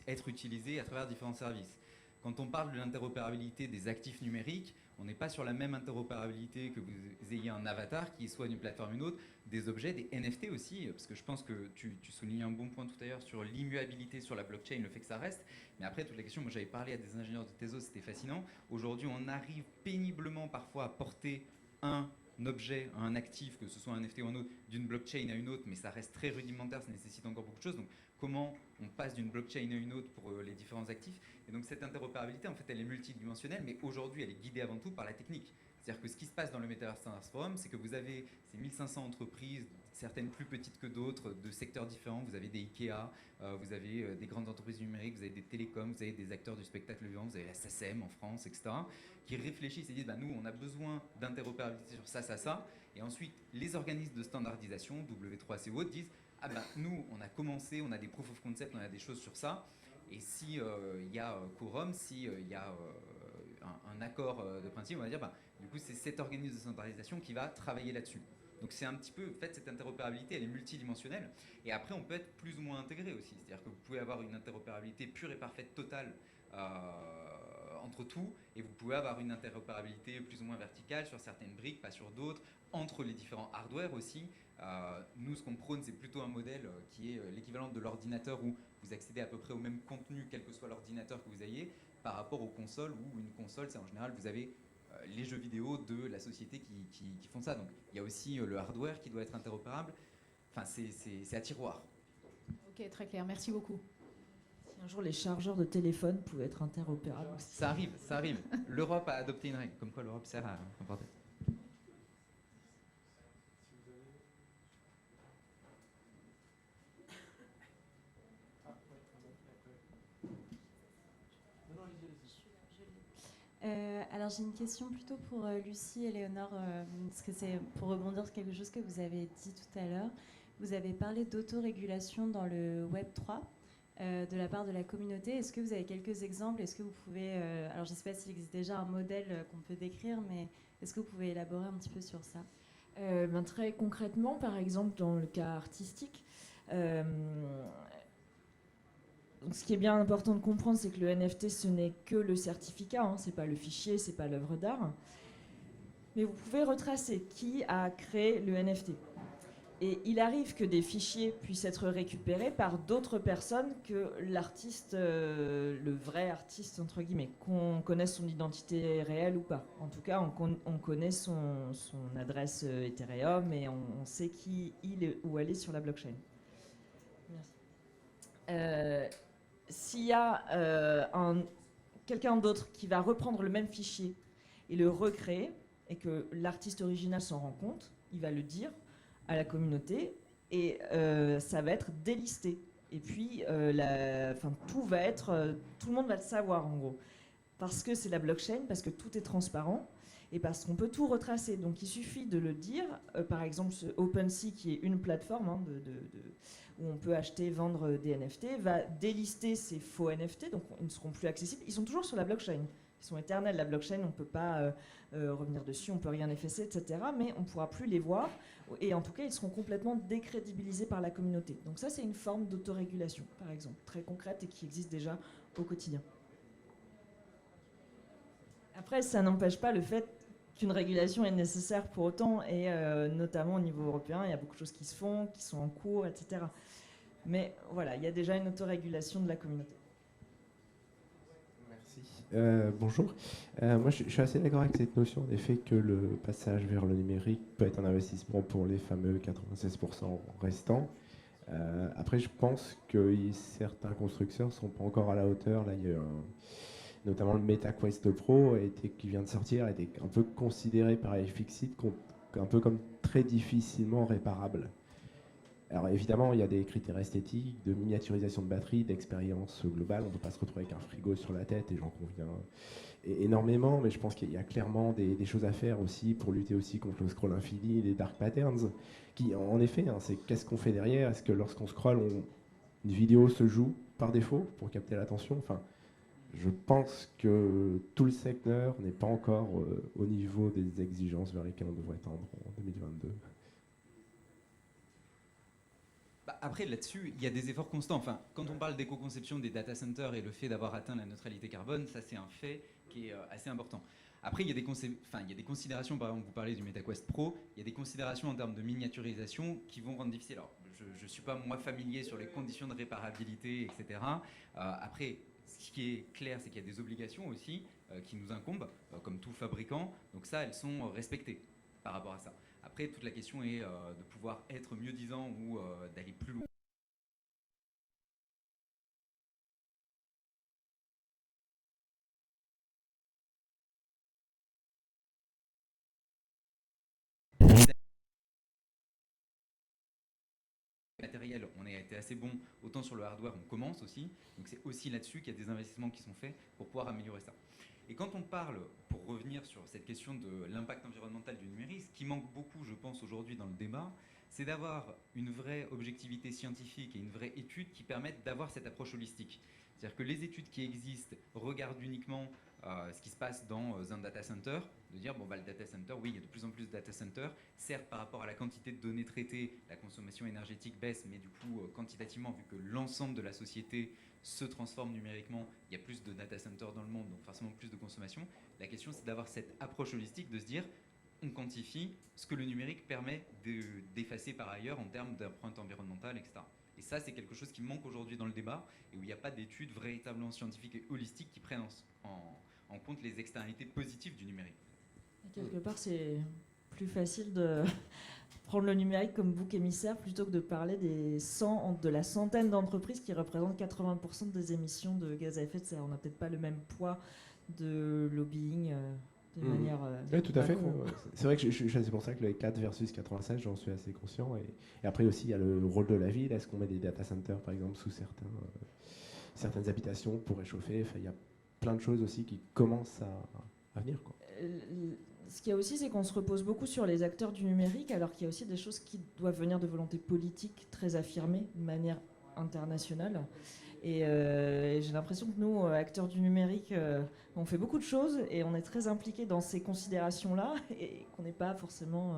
être utilisés à travers différents services. Quand on parle de l'interopérabilité des actifs numériques, on n'est pas sur la même interopérabilité que vous ayez un avatar qui soit d'une plateforme à une autre, des objets, des NFT aussi, parce que je pense que tu soulignais un bon point tout à l'heure sur l'immuabilité sur la blockchain, le fait que ça reste. Mais après, toute la question, moi j'avais parlé à des ingénieurs de Tezos, c'était fascinant. Aujourd'hui, on arrive péniblement parfois à porter un objet, un actif, que ce soit un NFT ou un autre, d'une blockchain à une autre, mais ça reste très rudimentaire, ça nécessite encore beaucoup de choses. Donc comment on passe d'une blockchain à une autre pour les différents actifs? Et donc cette interopérabilité, en fait, elle est multidimensionnelle, mais aujourd'hui, elle est guidée avant tout par la technique. C'est-à-dire que ce qui se passe dans le Metaverse Standards Forum, c'est que vous avez ces 1500 entreprises, certaines plus petites que d'autres, de secteurs différents. Vous avez des Ikea, vous avez des grandes entreprises numériques, vous avez des télécoms, vous avez des acteurs du spectacle vivant, vous avez la SACEM en France, etc., qui réfléchissent et disent nous, on a besoin d'interopérabilité sur ça. Et ensuite, les organismes de standardisation, W3C ou autres, disent nous, on a commencé, on a des proof of concept, on a des choses sur ça. Et si y a quorum, si y a un accord de principe, on va dire du coup c'est cet organisme de standardisation qui va travailler là-dessus. Donc c'est un petit peu, en fait, cette interopérabilité, elle est multidimensionnelle. Et après, on peut être plus ou moins intégré aussi. C'est-à-dire que vous pouvez avoir une interopérabilité pure et parfaite, totale, entre tout, et vous pouvez avoir une interopérabilité plus ou moins verticale sur certaines briques, pas sur d'autres, entre les différents hardware aussi. Nous, ce qu'on prône, c'est plutôt un modèle qui est l'équivalent de l'ordinateur où vous accédez à peu près au même contenu, quel que soit l'ordinateur que vous ayez, par rapport aux consoles, où une console, c'est en général, vous avez les jeux vidéo de la société qui font ça. Donc il y a aussi le hardware qui doit être interopérable. Enfin, c'est à tiroir. Ok, très clair. Merci beaucoup. Si un jour les chargeurs de téléphone pouvaient être interopérables aussi. Ça arrive, ça arrive. L'Europe a adopté une règle, comme quoi l'Europe sert à importer. Alors j'ai une question plutôt pour Lucie et Léonore, parce que c'est pour rebondir sur quelque chose que vous avez dit tout à l'heure. Vous avez parlé d'autorégulation dans le Web 3 de la part de la communauté. Est-ce que vous avez quelques exemples? Est-ce que vous pouvez, alors je ne sais pas s'il existe déjà un modèle qu'on peut décrire, mais est-ce que vous pouvez élaborer un petit peu sur ça? Très concrètement, par exemple, dans le cas artistique, donc, ce qui est bien important de comprendre, c'est que le NFT, ce n'est que le certificat, hein, c'est pas le fichier, c'est pas l'œuvre d'art. Mais vous pouvez retracer qui a créé le NFT. Et il arrive que des fichiers puissent être récupérés par d'autres personnes que l'artiste, le vrai artiste, entre guillemets, qu'on connaisse son identité réelle ou pas. En tout cas, on connaît son adresse Ethereum et on sait qui il est, où elle est sur la blockchain. Merci. S'il y a quelqu'un d'autre qui va reprendre le même fichier et le recréer, et que l'artiste original s'en rend compte, il va le dire à la communauté, et ça va être délisté. Et puis, tout le monde va le savoir, en gros. Parce que c'est la blockchain, parce que tout est transparent, et parce qu'on peut tout retracer. Donc, il suffit de le dire. Par exemple, ce OpenSea, qui est une plateforme où on peut acheter, vendre des NFT, va délister ces faux NFT, donc ils ne seront plus accessibles. Ils sont toujours sur la blockchain. Ils sont éternels, la blockchain, on ne peut pas revenir dessus, on ne peut rien effacer, etc. Mais on ne pourra plus les voir. Et en tout cas, ils seront complètement décrédibilisés par la communauté. Donc ça, c'est une forme d'autorégulation, par exemple, très concrète et qui existe déjà au quotidien. Après, ça n'empêche pas le fait qu'une régulation est nécessaire pour autant, et notamment au niveau européen, il y a beaucoup de choses qui se font, qui sont en cours, etc. Mais voilà, il y a déjà une autorégulation de la communauté. Merci. Bonjour. Moi, je suis assez d'accord avec cette notion, en effet, que le passage vers le numérique peut être un investissement pour les fameux 96% restants. Après, je pense que certains constructeurs ne sont pas encore à la hauteur. Là, il y a notamment le MetaQuest Pro qui vient de sortir, a été un peu considéré par iFixit un peu comme très difficilement réparable. Alors évidemment, il y a des critères esthétiques, de miniaturisation de batterie, d'expérience globale. On ne peut pas se retrouver avec un frigo sur la tête, et j'en conviens énormément, mais je pense qu'il y a clairement des choses à faire aussi pour lutter aussi contre le scroll infini, les dark patterns, qui en effet, c'est qu'est-ce qu'on fait derrière? Est-ce que lorsqu'on scroll, une vidéo se joue par défaut pour capter l'attention? Enfin, je pense que tout le secteur n'est pas encore au niveau des exigences vers lesquelles on devrait tendre en 2022. Après, là-dessus, il y a des efforts constants. Enfin, quand on parle d'éco-conception des data centers et le fait d'avoir atteint la neutralité carbone, ça c'est un fait qui est assez important. Après, il y a des considérations, par exemple, vous parlez du MetaQuest Pro, il y a des considérations en termes de miniaturisation qui vont rendre difficile. Alors, je ne suis pas moi familier sur les conditions de réparabilité, etc. Après, ce qui est clair, c'est qu'il y a des obligations aussi qui nous incombent, comme tout fabricant. Donc ça, elles sont respectées par rapport à ça. Après, toute la question est de pouvoir être mieux disant ou d'aller plus loin. Matériel, on a été assez bon, autant sur le hardware, on commence aussi. Donc c'est aussi là-dessus qu'il y a des investissements qui sont faits pour pouvoir améliorer ça. Et quand on parle, pour revenir sur cette question de l'impact environnemental du numérique, ce qui manque beaucoup, je pense, aujourd'hui dans le débat, c'est d'avoir une vraie objectivité scientifique et une vraie étude qui permettent d'avoir cette approche holistique. C'est-à-dire que les études qui existent regardent uniquement ce qui se passe dans un data center, de dire, bon, bah, le data center, oui, il y a de plus en plus de data centers. Certes, par rapport à la quantité de données traitées, la consommation énergétique baisse, mais du coup, quantitativement, vu que l'ensemble de la société se transforme numériquement, il y a plus de data centers dans le monde, donc forcément plus de consommation. La question, c'est d'avoir cette approche holistique, de se dire, on quantifie ce que le numérique permet d'effacer par ailleurs en termes d'empreinte environnementale, etc. Et ça, c'est quelque chose qui manque aujourd'hui dans le débat et où il n'y a pas d'études véritablement scientifiques et holistiques qui prennent en compte les externalités positives du numérique. Et quelque part, c'est plus facile de prendre le numérique comme bouc émissaire plutôt que de parler de la centaine d'entreprises qui représentent 80% des émissions de gaz à effet de serre. On n'a peut-être pas le même poids de lobbying de manière. Oui, tout à fait. macro. C'est vrai que c'est pour ça que les 4 versus 96, j'en suis assez conscient. Et après aussi, il y a le rôle de la ville. Est-ce qu'on met des data centers, par exemple, sous certaines habitations pour réchauffer? Enfin, il y a plein de choses aussi qui commencent à venir, quoi. Ce qu'il y a aussi, c'est qu'on se repose beaucoup sur les acteurs du numérique, alors qu'il y a aussi des choses qui doivent venir de volontés politiques très affirmées de manière internationale. Et j'ai l'impression que nous, acteurs du numérique, on fait beaucoup de choses et on est très impliqués dans ces considérations-là et qu'on n'est pas forcément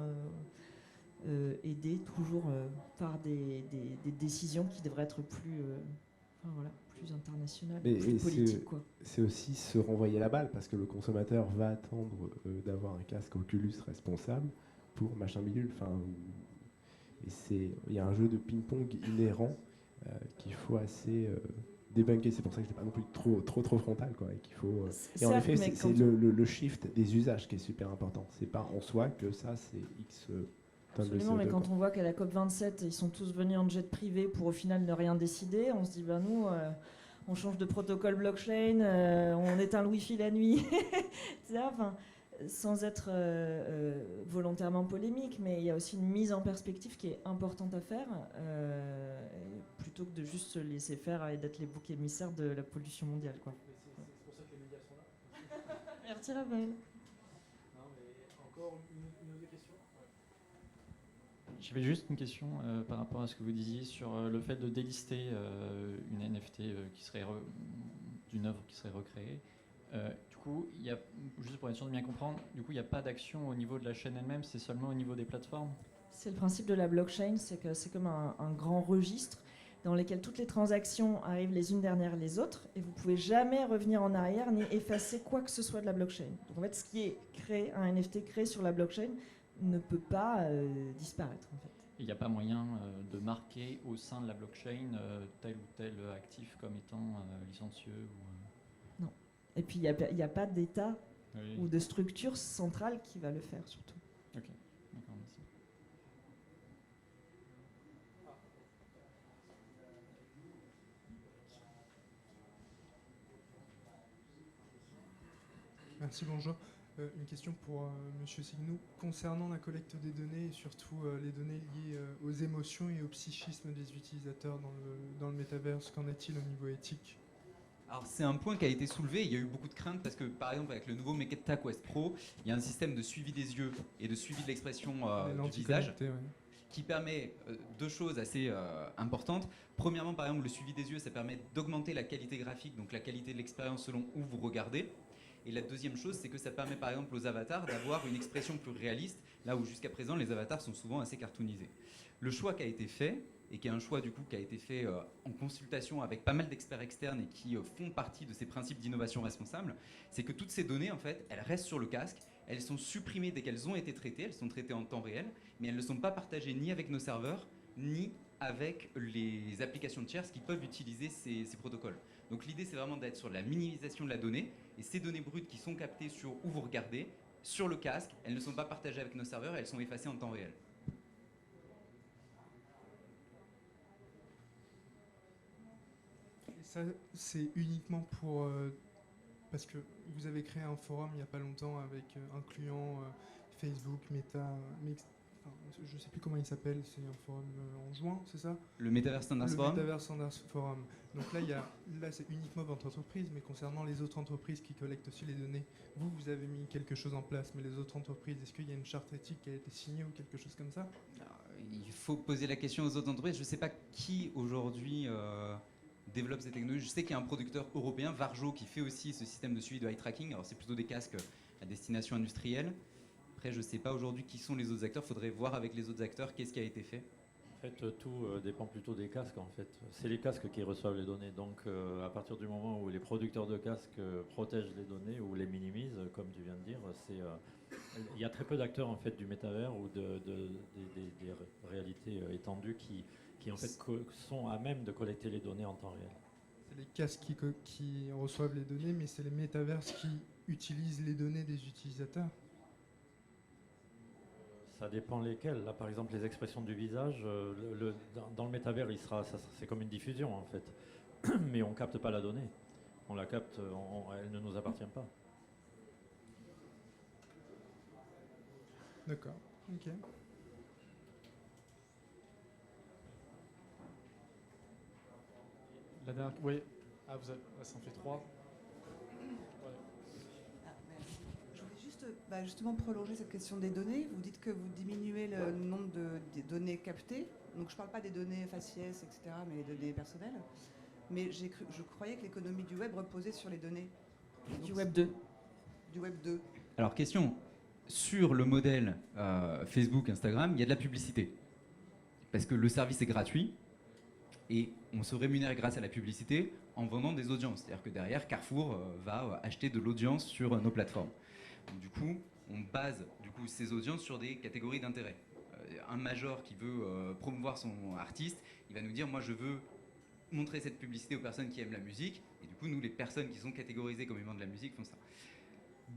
aidés toujours par des décisions qui devraient être plus, plus internationales, plus politiques, quoi. C'est aussi se renvoyer la balle parce que le consommateur va attendre d'avoir un casque Oculus responsable pour machin bidule. Et il y a un jeu de ping-pong inhérent qu'il faut assez débunker. C'est pour ça que je n'étais pas non plus trop frontal, quoi. Et qu'il faut, et en effet, c'est le shift des usages qui est super important. C'est pas en soi que ça, c'est X tonnes de CO2. Absolument, mais quand on voit qu'à la COP27, ils sont tous venus en jet privé pour au final ne rien décider, on se dit, ben nous, on change de protocole blockchain, on éteint le Wi-Fi la nuit, etc. Enfin, sans être volontairement polémique, mais il y a aussi une mise en perspective qui est importante à faire, plutôt que de juste se laisser faire et d'être les boucs émissaires de la pollution mondiale, quoi. C'est pour ça que les médias sont là. Merci Raphaël. Non, mais encore une autre question. J'avais juste une question par rapport à ce que vous disiez sur le fait de délister une NFT qui serait d'une œuvre qui serait recréée. Du coup, juste pour être sûr de bien comprendre, du coup, il n'y a pas d'action au niveau de la chaîne elle-même, c'est seulement au niveau des plateformes? C'est le principe de la blockchain, c'est que c'est comme un grand registre dans lequel toutes les transactions arrivent les unes derrière les autres et vous ne pouvez jamais revenir en arrière ni effacer quoi que ce soit de la blockchain. Donc en fait, ce qui est créé, un NFT créé sur la blockchain, ne peut pas disparaître, en fait. Il n'y a pas moyen de marquer au sein de la blockchain tel ou tel actif comme étant licencieux ou, Non. Et puis il n'y a pas d'État Oui. ou de structure centrale qui va le faire, surtout. Ok, d'accord, merci. Merci, bonjour. Une question pour Monsieur Signou. Concernant la collecte des données et surtout les données liées aux émotions et au psychisme des utilisateurs dans le métaverse, qu'en est-il au niveau éthique? Alors c'est un point qui a été soulevé, il y a eu beaucoup de craintes parce que par exemple avec le nouveau Meta Quest Pro, il y a un système de suivi des yeux et de suivi de l'expression du visage qui permet deux choses assez importantes. Premièrement, par exemple, le suivi des yeux, ça permet d'augmenter la qualité graphique, donc la qualité de l'expérience selon où vous regardez. Et la deuxième chose, c'est que ça permet par exemple aux avatars d'avoir une expression plus réaliste, là où jusqu'à présent les avatars sont souvent assez cartoonisés. Le choix qui a été fait, et qui est un choix du coup qui a été fait en consultation avec pas mal d'experts externes et qui font partie de ces principes d'innovation responsable, c'est que toutes ces données en fait, elles restent sur le casque, elles sont supprimées dès qu'elles ont été traitées, elles sont traitées en temps réel, mais elles ne sont pas partagées ni avec nos serveurs, ni avec les applications de tierces qui peuvent utiliser ces protocoles. Donc l'idée c'est vraiment d'être sur la minimisation de la donnée, et ces données brutes qui sont captées sur où vous regardez, sur le casque, elles ne sont pas partagées avec nos serveurs, elles sont effacées en temps réel. Et ça, c'est uniquement pour... parce que vous avez créé un forum il n'y a pas longtemps avec incluant Facebook, Meta... je ne sais plus comment il s'appelle, c'est un forum en juin, c'est ça? Le Metaverse Standards Forum. Le Metaverse Standards Forum. Donc là, c'est uniquement votre entreprise, mais concernant les autres entreprises qui collectent aussi les données, vous avez mis quelque chose en place, mais les autres entreprises, est-ce qu'il y a une charte éthique qui a été signée ou quelque chose comme ça? Alors, il faut poser la question aux autres entreprises. Je ne sais pas qui aujourd'hui développe ces technologies. Je sais qu'il y a un producteur européen, Varjo, qui fait aussi ce système de suivi de eye tracking. Alors c'est plutôt des casques à destination industrielle. Après, je ne sais pas aujourd'hui qui sont les autres acteurs. Il faudrait voir avec les autres acteurs qu'est-ce qui a été fait. En fait, tout dépend plutôt des casques. En fait, c'est les casques qui reçoivent les données. Donc, à partir du moment où les producteurs de casques protègent les données ou les minimisent, comme tu viens de dire, Il y a très peu d'acteurs en fait du métavers ou des réalités étendues qui en fait sont à même de collecter les données en temps réel. C'est les casques qui reçoivent les données, mais c'est les métaverses qui utilisent les données des utilisateurs. Ça dépend lesquels. Là, par exemple, les expressions du visage, dans le métavers, c'est comme une diffusion en fait. Mais on ne capte pas la donnée. On la capte, elle ne nous appartient pas. D'accord, ok. La dernière, oui. Ah, ça en fait 3. Je voulais juste justement prolonger cette question des données. Vous dites que vous diminuez le nombre des données captées. Donc je ne parle pas des données faciès, etc., mais les données personnelles. Mais je croyais que l'économie du web reposait sur les données. Du Web 2. Du Web 2. Alors question, sur le modèle Facebook, Instagram, il y a de la publicité. Parce que le service est gratuit et on se rémunère grâce à la publicité en vendant des audiences. C'est-à-dire que derrière, Carrefour va acheter de l'audience sur nos plateformes. Donc, du coup, on base ces audiences sur des catégories d'intérêt. Un major qui veut promouvoir son artiste, il va nous dire « moi je veux montrer cette publicité aux personnes qui aiment la musique ». Et du coup, nous, les personnes qui sont catégorisées comme aimant de la musique font ça.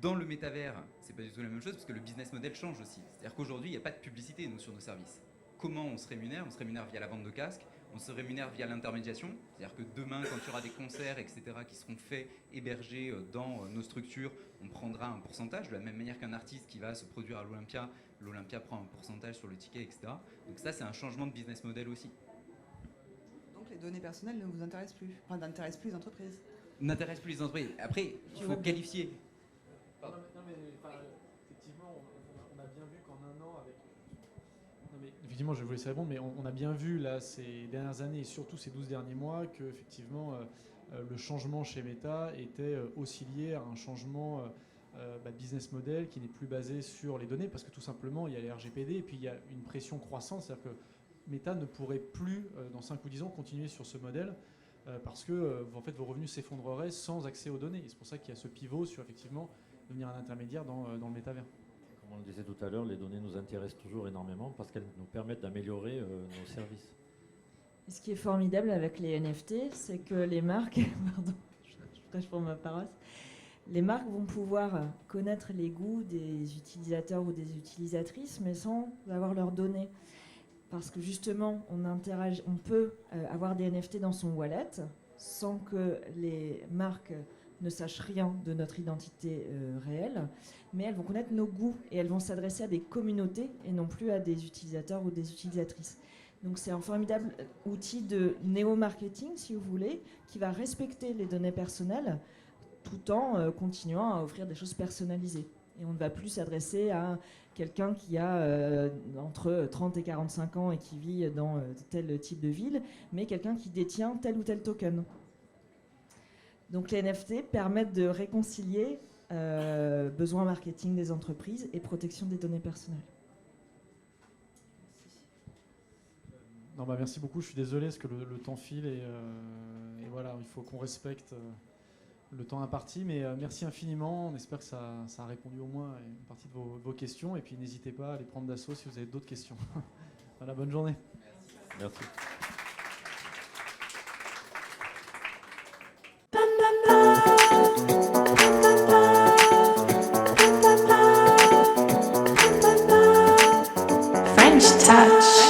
Dans le métavers, c'est pas du tout la même chose parce que le business model change aussi. C'est-à-dire qu'aujourd'hui, il n'y a pas de publicité sur nos services. Comment on se rémunère ? On se rémunère via la vente de casques, on se rémunère via l'intermédiation. C'est-à-dire que demain, quand il y aura des concerts, etc., qui seront faits, hébergés dans nos structures, on prendra un pourcentage. De la même manière qu'un artiste qui va se produire à l'Olympia, l'Olympia prend un pourcentage sur le ticket, etc. Donc ça, c'est un changement de business model aussi. Donc les données personnelles ne vous intéressent plus, enfin n'intéressent plus les entreprises. N'intéresse plus les entreprises. Après, il faut qualifier. Non, mais effectivement, on a bien vu qu'en un an, avec... Non, mais, effectivement, je vous laisse répondre, mais on a bien vu là, ces dernières années, et surtout ces 12 derniers mois, que effectivement, le changement chez Meta était aussi lié à un changement de business model qui n'est plus basé sur les données, parce que tout simplement, il y a les RGPD, et puis il y a une pression croissante, c'est-à-dire que Meta ne pourrait plus, dans 5 ou 10 ans, continuer sur ce modèle, parce que en fait, vos revenus s'effondreraient sans accès aux données. Et c'est pour ça qu'il y a ce pivot sur, effectivement, devenir un intermédiaire dans le métavers. Comme on le disait tout à l'heure, les données nous intéressent toujours énormément parce qu'elles nous permettent d'améliorer nos services. Et ce qui est formidable avec les NFT, c'est que les marques, pardon, je prêche pour ma paroisse, les marques vont pouvoir connaître les goûts des utilisateurs ou des utilisatrices, mais sans avoir leurs données. Parce que justement, on peut avoir des NFT dans son wallet sans que les marques ne sachent rien de notre identité réelle, mais elles vont connaître nos goûts et elles vont s'adresser à des communautés et non plus à des utilisateurs ou des utilisatrices. Donc c'est un formidable outil de néo-marketing, si vous voulez, qui va respecter les données personnelles tout en continuant à offrir des choses personnalisées. Et on ne va plus s'adresser à quelqu'un qui a entre 30 et 45 ans et qui vit dans tel type de ville, mais quelqu'un qui détient tel ou tel token. Donc les NFT permettent de réconcilier besoins marketing des entreprises et protection des données personnelles. Non, merci beaucoup, je suis désolé parce que le temps file et voilà, il faut qu'on respecte le temps imparti, mais merci infiniment, on espère que ça a répondu au moins à une partie de vos questions et puis n'hésitez pas à les prendre d'assaut si vous avez d'autres questions. Voilà, bonne journée. Merci. French touch.